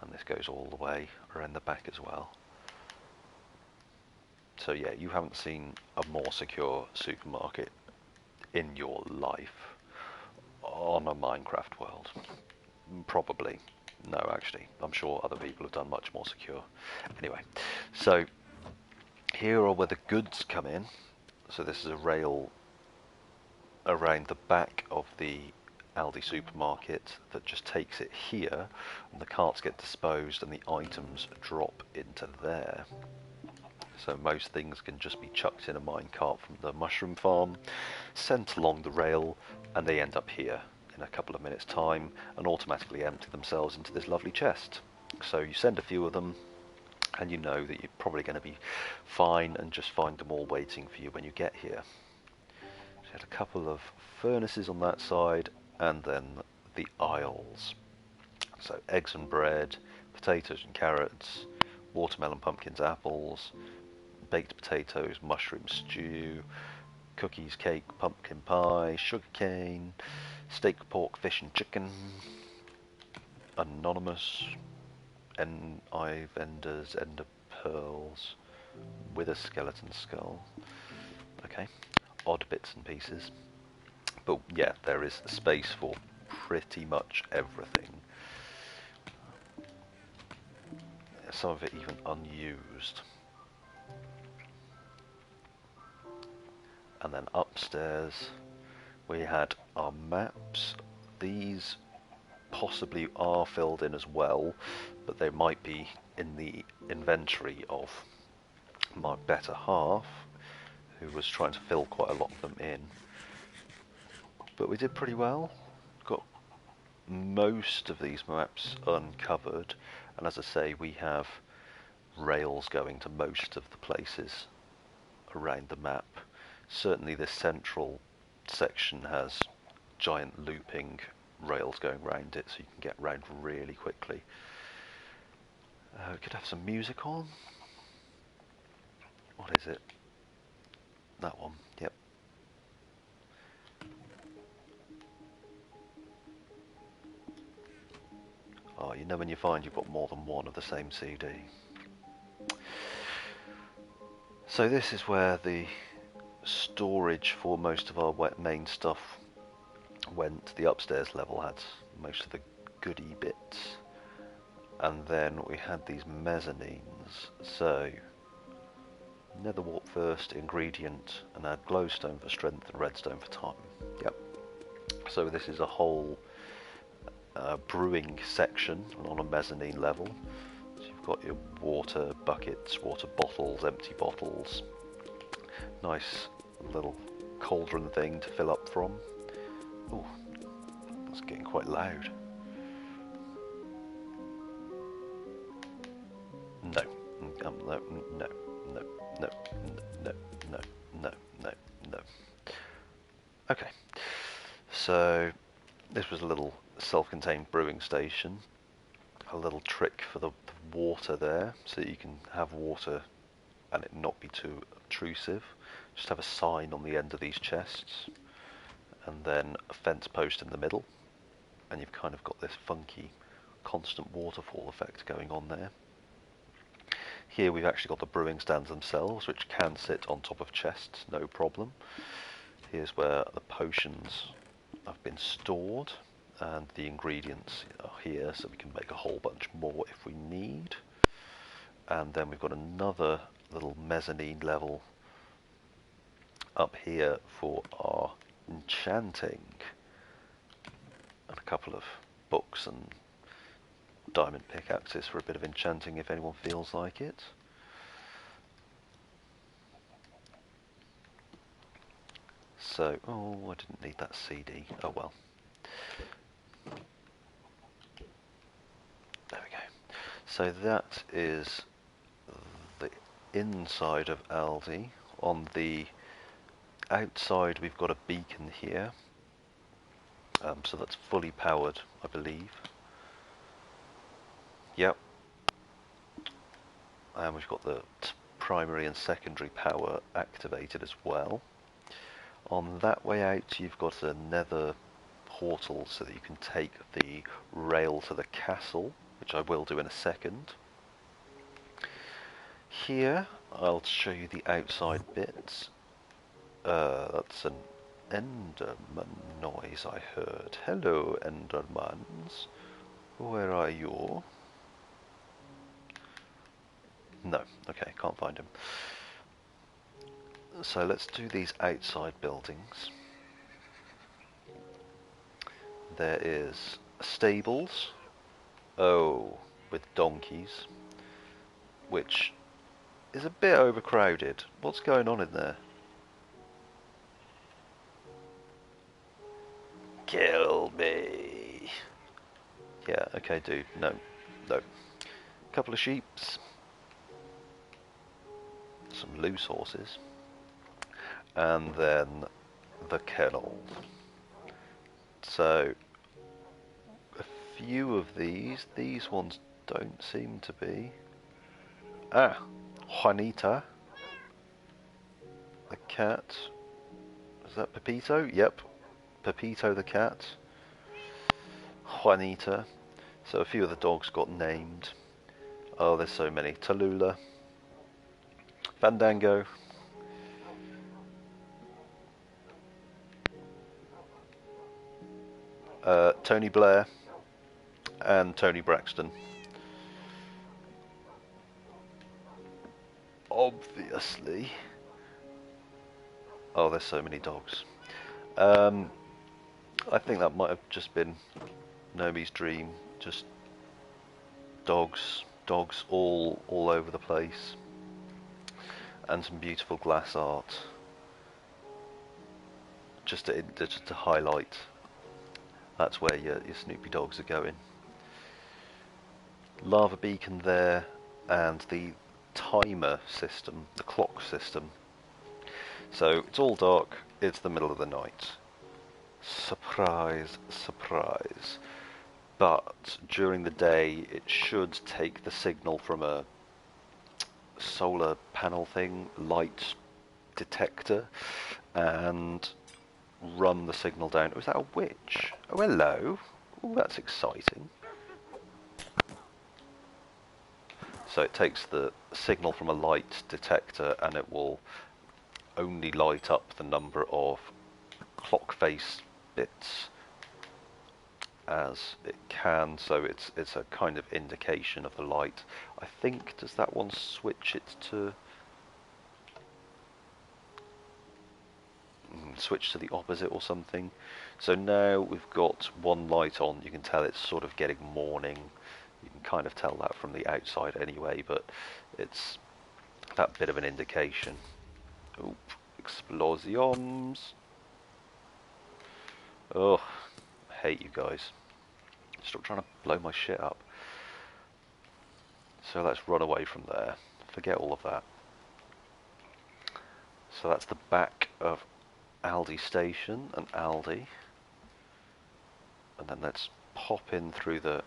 And this goes all the way around the back as well. So yeah, you haven't seen a more secure supermarket in your life on a Minecraft world. Probably. No, actually. I'm sure other people have done much more secure. Anyway, so here are where the goods come in. So this is a rail around the back of the Aldi supermarket that just takes it here, and the carts get disposed and the items drop into there. So most things can just be chucked in a minecart from the mushroom farm, sent along the rail, and they end up here in a couple of minutes' time and automatically empty themselves into this lovely chest. So you send a few of them and you know that you're probably going to be fine and just find them all waiting for you when you get here. So you had a couple of furnaces on that side and then the aisles. So eggs and bread, potatoes and carrots, watermelon, pumpkins, apples, baked potatoes, mushroom stew, cookies, cake, pumpkin pie, sugar cane, steak, pork, fish and chicken, anonymous, eye vendors, ender pearls, with a skeleton skull. Okay, odd bits and pieces. But yeah, there is space for pretty much everything. Some of it even unused. And then upstairs we had our maps. These possibly are filled in as well, but they might be in the inventory of my better half, who was trying to fill quite a lot of them in. But we did pretty well. Got most of these maps uncovered, and as I say, we have rails going to most of the places around the map. Certainly this central section has giant looping rails going around it, so you can get around really quickly. We could have some music on. What is it? That one, yep. Oh, you know when you find you've got more than one of the same CD. So this is where the storage for most of our main stuff went. The upstairs level had most of the goodie bits, and then we had these mezzanines. So nether wart first, ingredient, and add glowstone for strength and redstone for time. Yep. So this is a whole brewing section on a mezzanine level. So you've got your water buckets, water bottles, empty bottles. Nice little cauldron thing to fill up from. Oh, that's getting quite loud. No, no, no, no, no, no, no, no, no, no. Okay, so this was a little self-contained brewing station. A little trick for the water there, so that you can have water and it not be too obtrusive. Just have a sign on the end of these chests, and then a fence post in the middle, and you've kind of got this funky constant waterfall effect going on there. Here we've actually got the brewing stands themselves, which can sit on top of chests, no problem. Here's where the potions have been stored, and the ingredients are here, so we can make a whole bunch more if we need. And then we've got another little mezzanine level up here for our enchanting, and a couple of books and diamond pickaxes for a bit of enchanting if anyone feels like it. So, oh, I didn't need that CD. Oh well. There we go. So that is the inside of Aldi. On the outside we've got a beacon here. So that's fully powered, I believe. Yep. And we've got the primary and secondary power activated as well. On that way out you've got a nether portal so that you can take the rail to the castle, which I will do in a second. Here I'll show you the outside bits. That's an Enderman noise I heard. Hello, Endermans. Where are you? No, okay, can't find him. So let's do these outside buildings. There is stables. Oh, with donkeys. Which is a bit overcrowded. What's going on in there? Kill me. Yeah, okay, dude. No, no. Couple of sheeps. Some loose horses. And then the kennel. So, a few of these ones don't seem to be. Ah, Juanita. The cat. Is that Pepito? Yep. Pepito the cat. Juanita. So a few of the dogs got named. Oh, there's so many. Tallulah. Fandango. Tony Blair and Tony Braxton. Obviously. Oh, there's so many dogs. Um, I think that might have just been Nomi's dream. Just dogs all over the place, and some beautiful glass art. Just to highlight, that's where your Snoopy dogs are going. Lava beacon there, and the timer system, the clock system. So it's all dark, it's the middle of the night. Surprise, surprise. But during the day it should take the signal from a solar panel thing, light detector, and run the signal down. Was that a witch? Oh, hello. Oh, that's exciting. So it takes the signal from a light detector and it will only light up the number of clock face bits as it can, so it's a kind of indication of the light. I think, does that one switch it to switch to the opposite or something? So now we've got one light on. You can tell it's sort of getting morning. You can kind of tell that from the outside anyway, but it's that bit of an indication. Oop, explosions. Oh, I hate you guys. Stop trying to blow my shit up. So let's run away from there. Forget all of that. So that's the back of Aldi Station and Aldi. And then let's pop in through the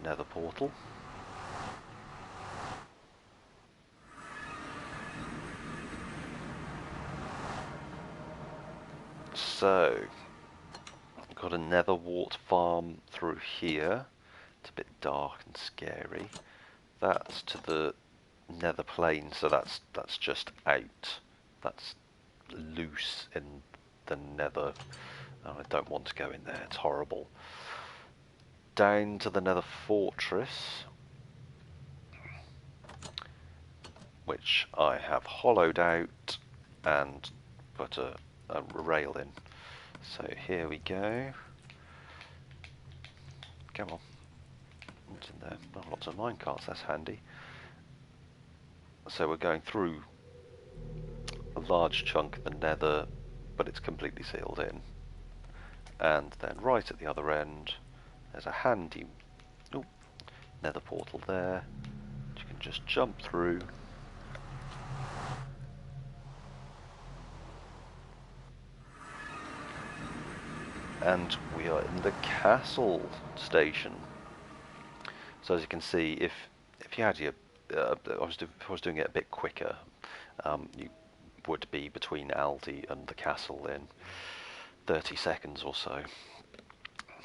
nether portal. So, got a nether wart farm through here. It's a bit dark and scary. That's to the nether plane, so that's just out. That's loose in the nether. Oh, I don't want to go in there, it's horrible. Down to the nether fortress, which I have hollowed out and put a rail in. So here we go. Come on. What's in there? Oh, lots of minecarts, that's handy. So we're going through a large chunk of the nether, but it's completely sealed in. And then right at the other end, there's a handy nether portal there, which you can just jump through. And we are in the castle station. So as you can see, if you had your, I was doing it a bit quicker, you would be between Aldi and the castle in 30 seconds or so.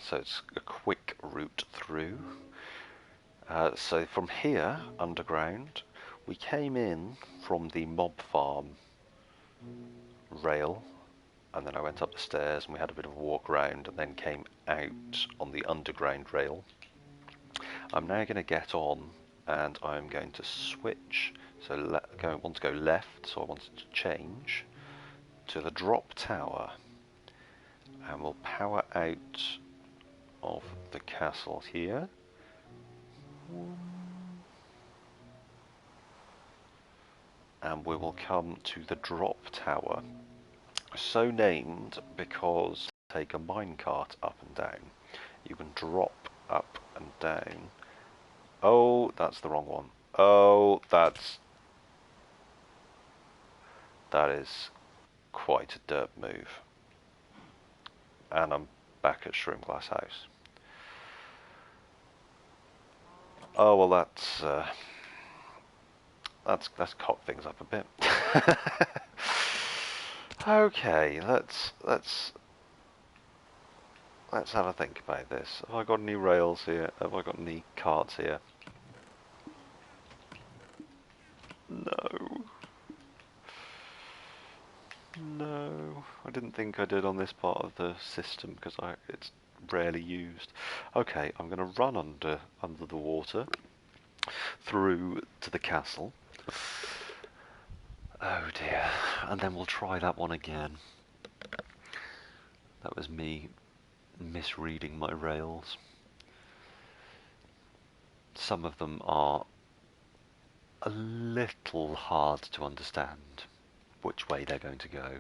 So it's a quick route through. So from here, underground, we came in from the mob farm rail, and then I went up the stairs and we had a bit of a walk around and then came out on the underground rail. I'm now going to get on and I'm going to switch. So I want to go left, so I wanted to change to the drop tower, and we'll power out of the castle here. And we will come to the drop tower, so named because take a minecart up and down. You can drop up and down. Oh, that's the wrong one. Oh, that is quite a derp move. And I'm back at Shroomglass House. Oh well, that's cocked things up a bit. Okay, let's have a think about this. Have I got any rails here? Have I got any carts here? No. No, I didn't think I did on this part of the system because it's rarely used. Okay, I'm going to run under the water through to the castle. Oh dear. And then we'll try that one again. That was me misreading my rails. Some of them are a little hard to understand which way they're going to go.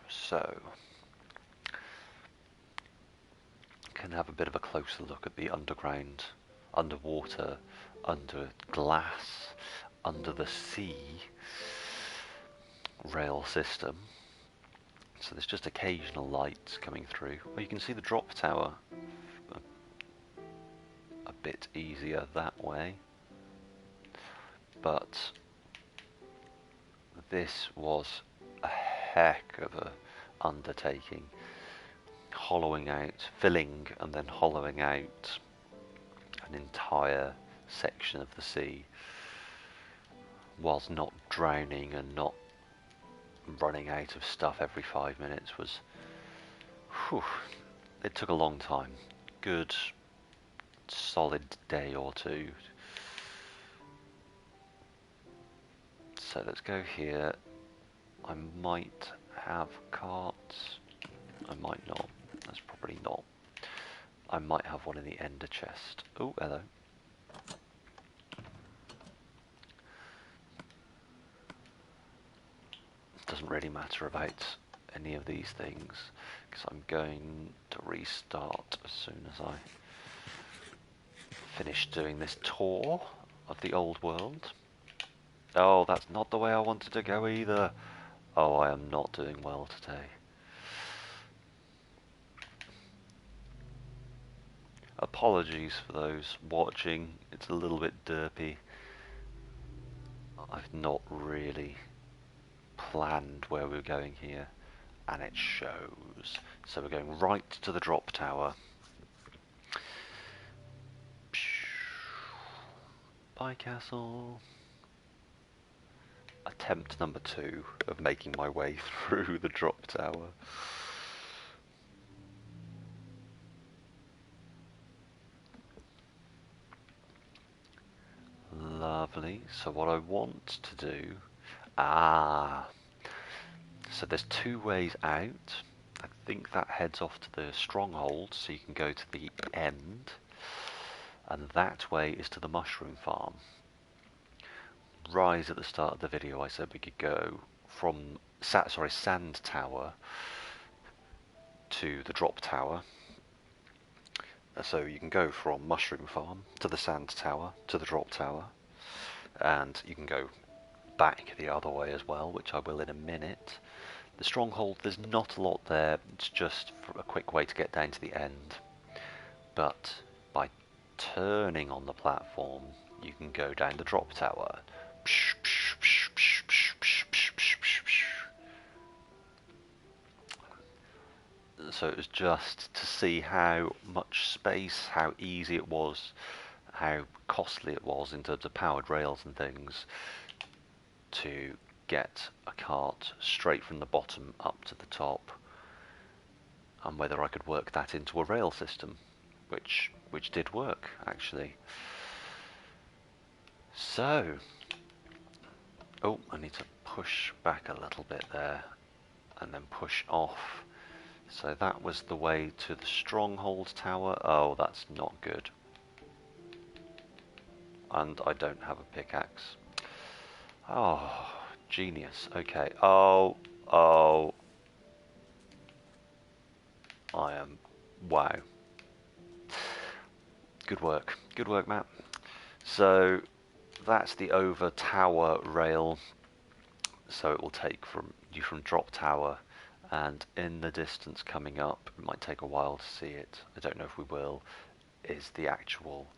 So, can have a bit of a closer look at the underground, underwater, under glass, under the sea rail system. So there's just occasional lights coming through. Well, you can see the drop tower a bit easier that way. But this was a heck of a undertaking. Hollowing out, filling and then hollowing out an entire section of the sea whilst not drowning and not running out of stuff every 5 minutes was... Whew, it took a long time. Good solid day or two. So let's go here. I might have carts. I might not. That's probably not. I might have one in the ender chest. Oh, hello. It doesn't really matter about any of these things because I'm going to restart as soon as I finish doing this tour of the old world. Oh, that's not the way I wanted to go either. Oh, I am not doing well today. Apologies for those watching, it's a little bit derpy. I've not really planned where we're going here, and it shows. So we're going right to the drop tower. Bye, castle. Attempt number 2 of making my way through the drop tower. Lovely. So what I want to do... So there's 2 ways out. I think that heads off to the stronghold, so you can go to the end. And that way is to the mushroom farm. Right at the start of the video I said we could go from Sand Tower to the Drop Tower. So you can go from Mushroom Farm to the Sand Tower to the Drop Tower, and you can go back the other way as well, which I will in a minute. The stronghold, there's not a lot there, it's just a quick way to get down to the end. But by turning on the platform, you can go down the Drop Tower. So it was just to see how much space, how easy it was, how costly it was in terms of powered rails and things to get a cart straight from the bottom up to the top, and whether I could work that into a rail system, which did work actually. So, oh, I need to push back a little bit there and then push off. So that was the way to the stronghold tower. Oh, that's not good. And I don't have a pickaxe. Oh, genius. Okay. Oh. I am... Wow. Good work. Good work, Matt. So that's the over tower rail. So it will take you from drop tower, and in the distance coming up, it might take a while to see it, I don't know if we will, is the actual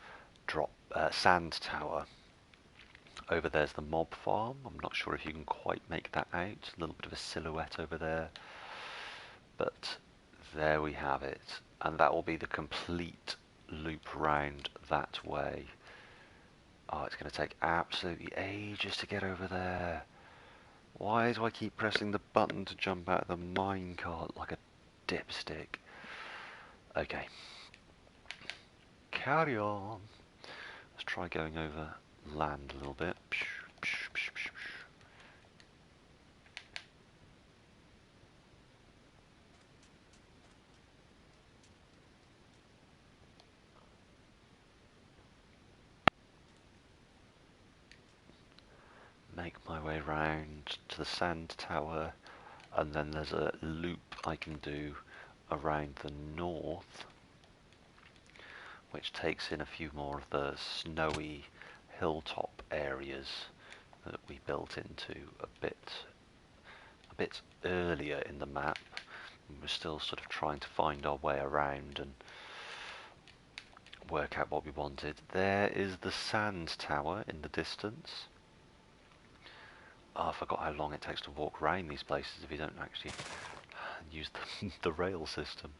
sand tower. Over there's the mob farm. I'm not sure if you can quite make that out, a little bit of a silhouette over there, but there we have it, and that will be the complete loop round that way. Oh, it's going to take absolutely ages to get over there. Why do I keep pressing the button to jump out of the minecart like a dipstick? Okay. Carry on. Let's try going over land a little bit. Make my way round to the sand tower, and then there's a loop I can do around the north, which takes in a few more of the snowy hilltop areas that we built into a bit earlier in the map. We're still sort of trying to find our way around and work out what we wanted. There is the sand tower in the distance. Oh, I forgot how long it takes to walk around these places if you don't actually use the rail system.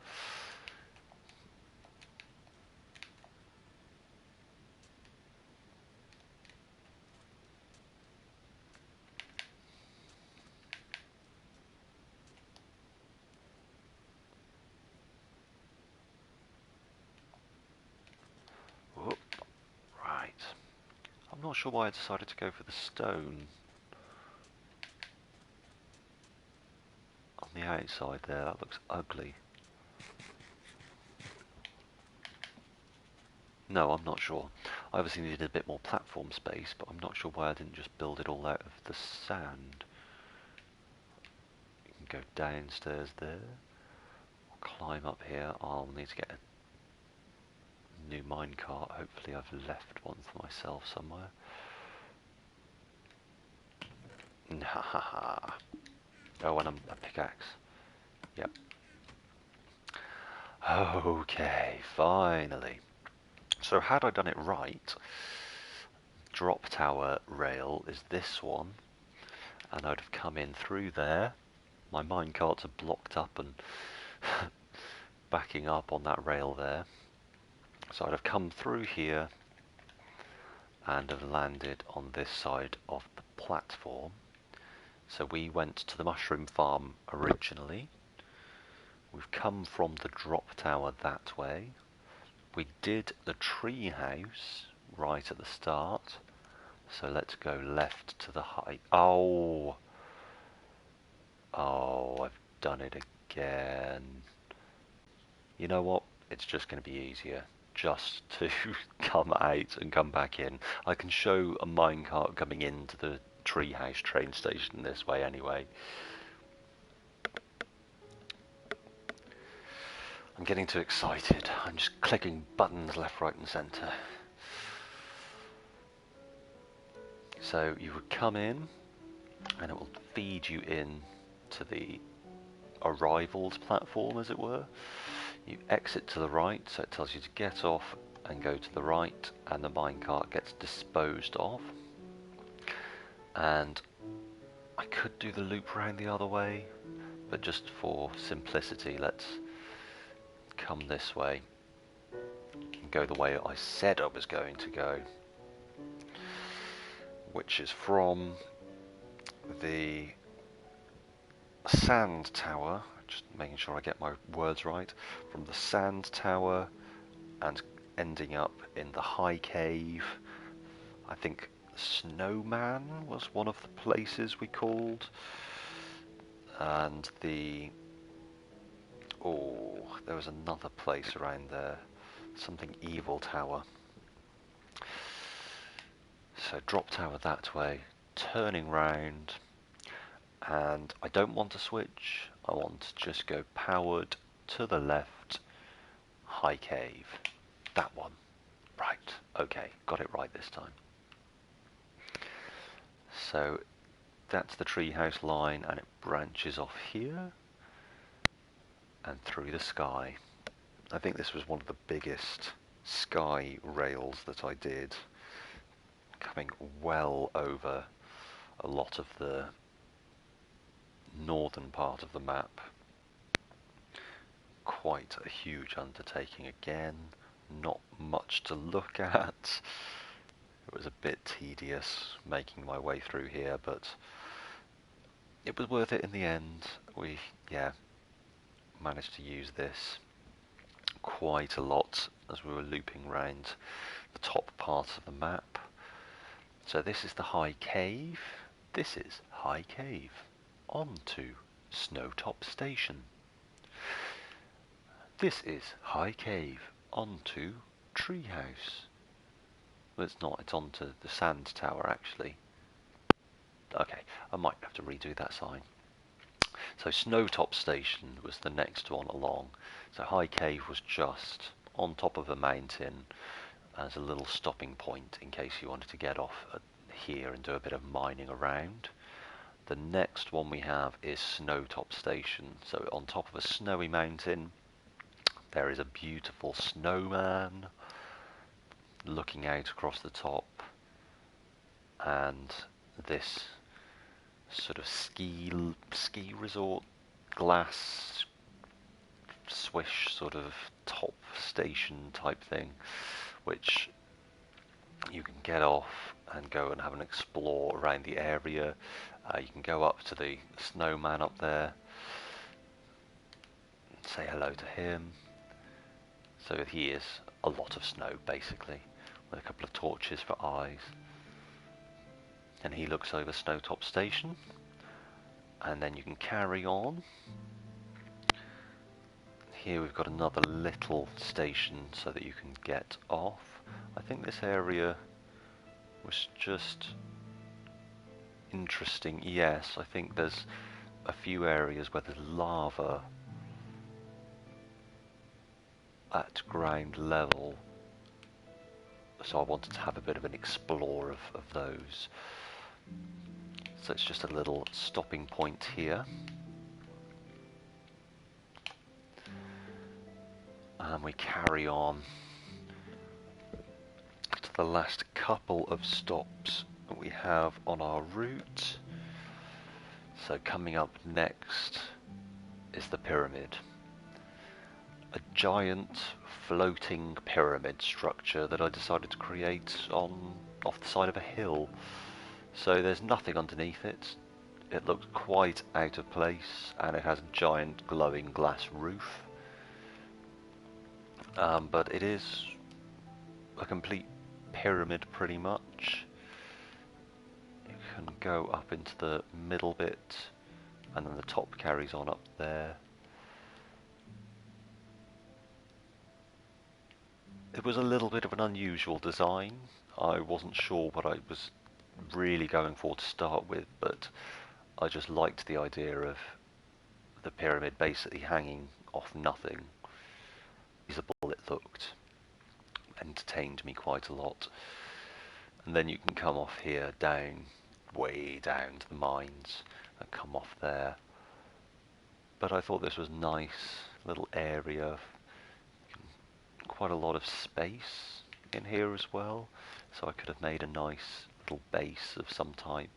Whoop. Right. I'm not sure why I decided to go for the stone on the outside there. That looks ugly. No, I'm not sure. I obviously needed a bit more platform space, but I'm not sure why I didn't just build it all out of the sand. You can go downstairs there. Climb up here. I'll need to get a new minecart. Hopefully I've left one for myself somewhere. Haha. Oh, and a pickaxe. Yep. Okay, finally. So had I done it right, drop tower rail is this one, and I'd have come in through there. My minecarts are blocked up and backing up on that rail there. So I'd have come through here and have landed on this side of the platform. So we went to the mushroom farm originally. We've come from the drop tower that way. We did the tree house right at the start. So let's go left to the high. Oh, I've done it again. You know what? It's just going to be easier just to come out and come back in. I can show a minecart coming into the treehouse train station this way anyway. I'm getting too excited. I'm just clicking buttons left, right and centre. So you would come in and it will feed you in to the arrivals platform, as it were. You exit to the right, so it tells you to get off and go to the right, and the minecart gets disposed of. And I could do the loop round the other way, but just for simplicity, let's come this way and go the way I said I was going to go, which is from the sand tower, just making sure I get my words right, from the sand tower and ending up in the high cave. I think Snowman was one of the places we called, and there was another place around there, something evil tower. So drop tower that way, turning round, and I don't want to switch, I want to just go powered to the left, high cave. That one. Right, okay, got it right this time. So that's the treehouse line, and it branches off here and through the sky. I think this was one of the biggest sky rails that I did, coming well over a lot of the northern part of the map. Quite a huge undertaking again, not much to look at. It was a bit tedious making my way through here, but it was worth it in the end. We, yeah, managed to use this quite a lot as we were looping round the top part of the map. So this is the high cave. This is high cave. On to Snowtop Station. This is high cave. On to treehouse. Well, it's not. It's on to the sand tower, actually. Okay, I might have to redo that sign. So Snowtop Station was the next one along. So High Cave was just on top of a mountain as a little stopping point in case you wanted to get off here and do a bit of mining around. The next one we have is Snowtop Station. So on top of a snowy mountain, there is a beautiful snowman looking out across the top, and this sort of ski resort glass swish sort of top station type thing, which you can get off and go and have an explore around the area. You can go up to the snowman up there and say hello to him. So he is a lot of snow basically, with a couple of torches for eyes. And he looks over Snowtop Station, and then you can carry on. Here we've got another little station so that you can get off. I think this area was just interesting. Yes, I think there's a few areas where there's lava at ground level, so I wanted to have a bit of an explore of those. So it's just a little stopping point here. And we carry on to the last couple of stops that we have on our route. So coming up next is the pyramid. A giant floating pyramid structure that I decided to create off the side of a hill. So there's nothing underneath it. It looks quite out of place, and it has a giant glowing glass roof. But it is a complete pyramid pretty much. You can go up into the middle bit, and then the top carries on up there. It was a little bit of an unusual design. I wasn't sure what I was really going for to start with, but I just liked the idea of the pyramid basically hanging off nothing. Feasible it looked, entertained me quite a lot. And then you can come off here down, way down to the mines, and come off there. But I thought this was nice little area, quite a lot of space in here as well, so I could have made a nice little base of some type,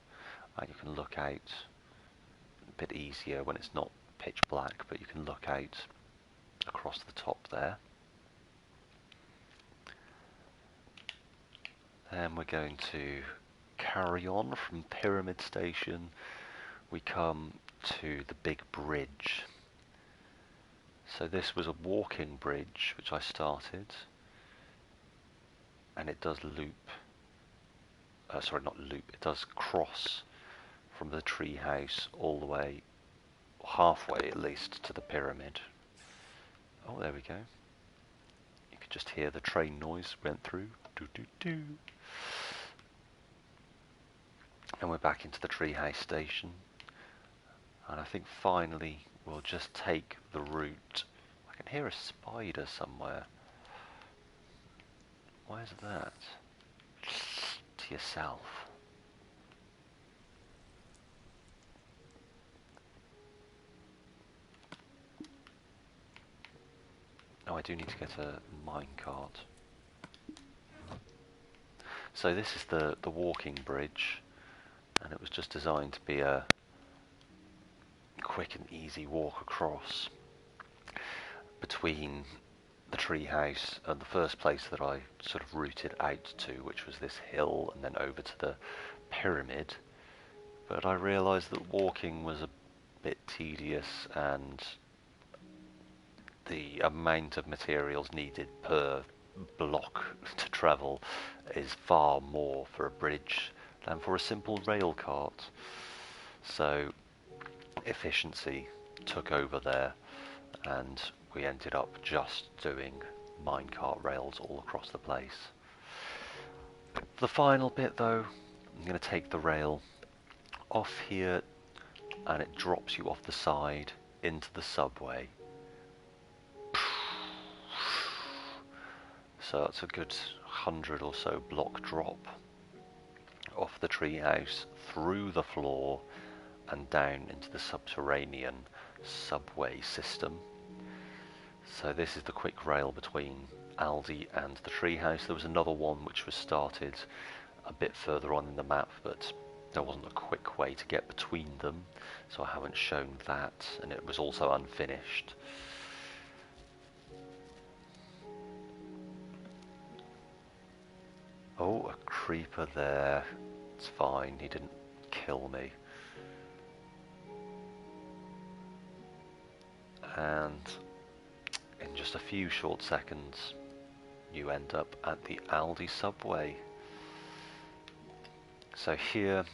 and you can look out a bit easier when it's not pitch black, but you can look out across the top there. And we're going to carry on from Pyramid Station. We come to the big bridge. So this was a walking bridge which I started, and it does loop, sorry, not loop, it does cross from the tree house all the way, halfway at least, to the pyramid. Oh, there we go. You could just hear the train noise went through. Doo doo doo. And we're back into the treehouse station. And I think finally we'll just take the route. I can hear a spider somewhere. Where's that? To yourself. Oh, I do need to get a minecart. So this is the walking bridge, and it was just designed to be a quick and easy walk across between the treehouse and the first place that I sort of routed out to, which was this hill, and then over to the pyramid. but I realised that walking was a bit tedious and the amount of materials needed per block to travel is far more for a bridge than for a simple rail cart. So efficiency took over there, and we ended up just doing minecart rails all across the place. The final bit though, I'm going to take the rail off here and it drops you off the side into the subway. So that's a good 100 or so block drop off the treehouse, through the floor and down into the subterranean subway system. So this is the quick rail between Aldi and the treehouse. There was another one which was started a bit further on in the map, but there wasn't a quick way to get between them, so I haven't shown that, and it was also unfinished. Oh, a creeper there. It's fine, he didn't kill me. And in just a few short seconds, you end up at the Aldi subway. So here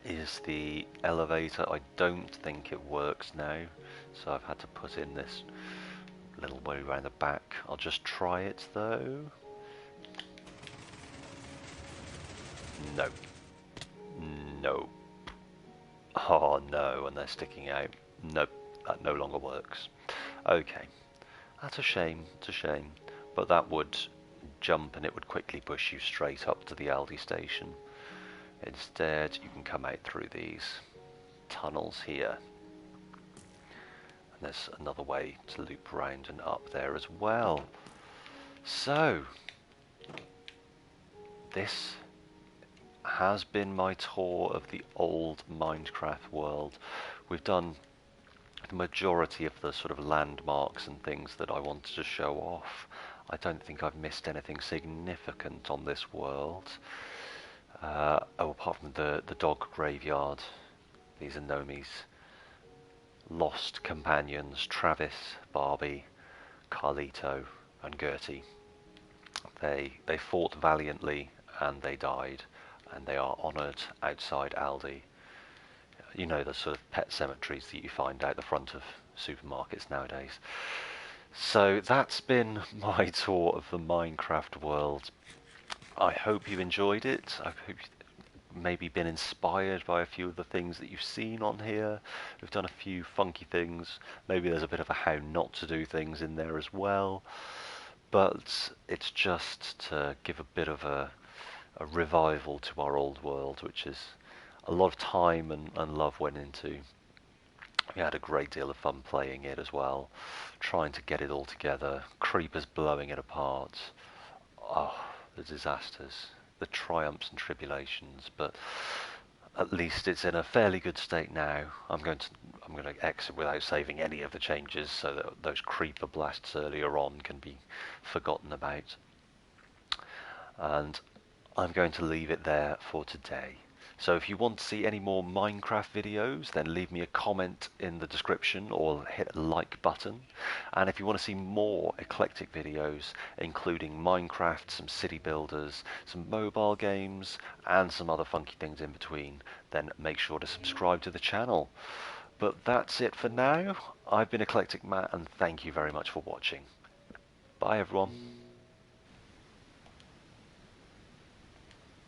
is the elevator. I don't think it works now, so I've had to put in this little way around the back. I'll just try it though. No. No. Oh no, and they're sticking out. Nope, that no longer works. Okay, that's a shame, it's a shame. But that would jump and it would quickly push you straight up to the Aldi station. Instead, you can come out through these tunnels here. And there's another way to loop around and up there as well. So, this has been my tour of the old Minecraft world. We've done the majority of the sort of landmarks and things that I wanted to show off. I don't think I've missed anything significant on this world. Oh, apart from the dog graveyard. These are Nomi's lost companions, Travis, Barbie, Carlito and Gertie. They fought valiantly and they died, and they are honoured outside Aldi. You know, the sort of pet cemeteries that you find out the front of supermarkets nowadays. So that's been my tour of the Minecraft world. I hope you've enjoyed it. I hope you've maybe been inspired by a few of the things that you've seen on here. We've done a few funky things. Maybe there's a bit of a how not to do things in there as well. But it's just to give a bit of a revival to our old world, which is a lot of time and love went into. We had a great deal of fun playing it as well, trying to get it all together, creepers blowing it apart. Oh, the disasters, the triumphs and tribulations, but at least it's in a fairly good state now. I'm going to exit without saving any of the changes so that those creeper blasts earlier on can be forgotten about. And I'm going to leave it there for today. So if you want to see any more Minecraft videos, then leave me a comment in the description or hit a like button. And if you want to see more eclectic videos, including Minecraft, some city builders, some mobile games, and some other funky things in between, then make sure to subscribe to the channel. But that's it for now. I've been EclecticMatt, and thank you very much for watching. Bye everyone.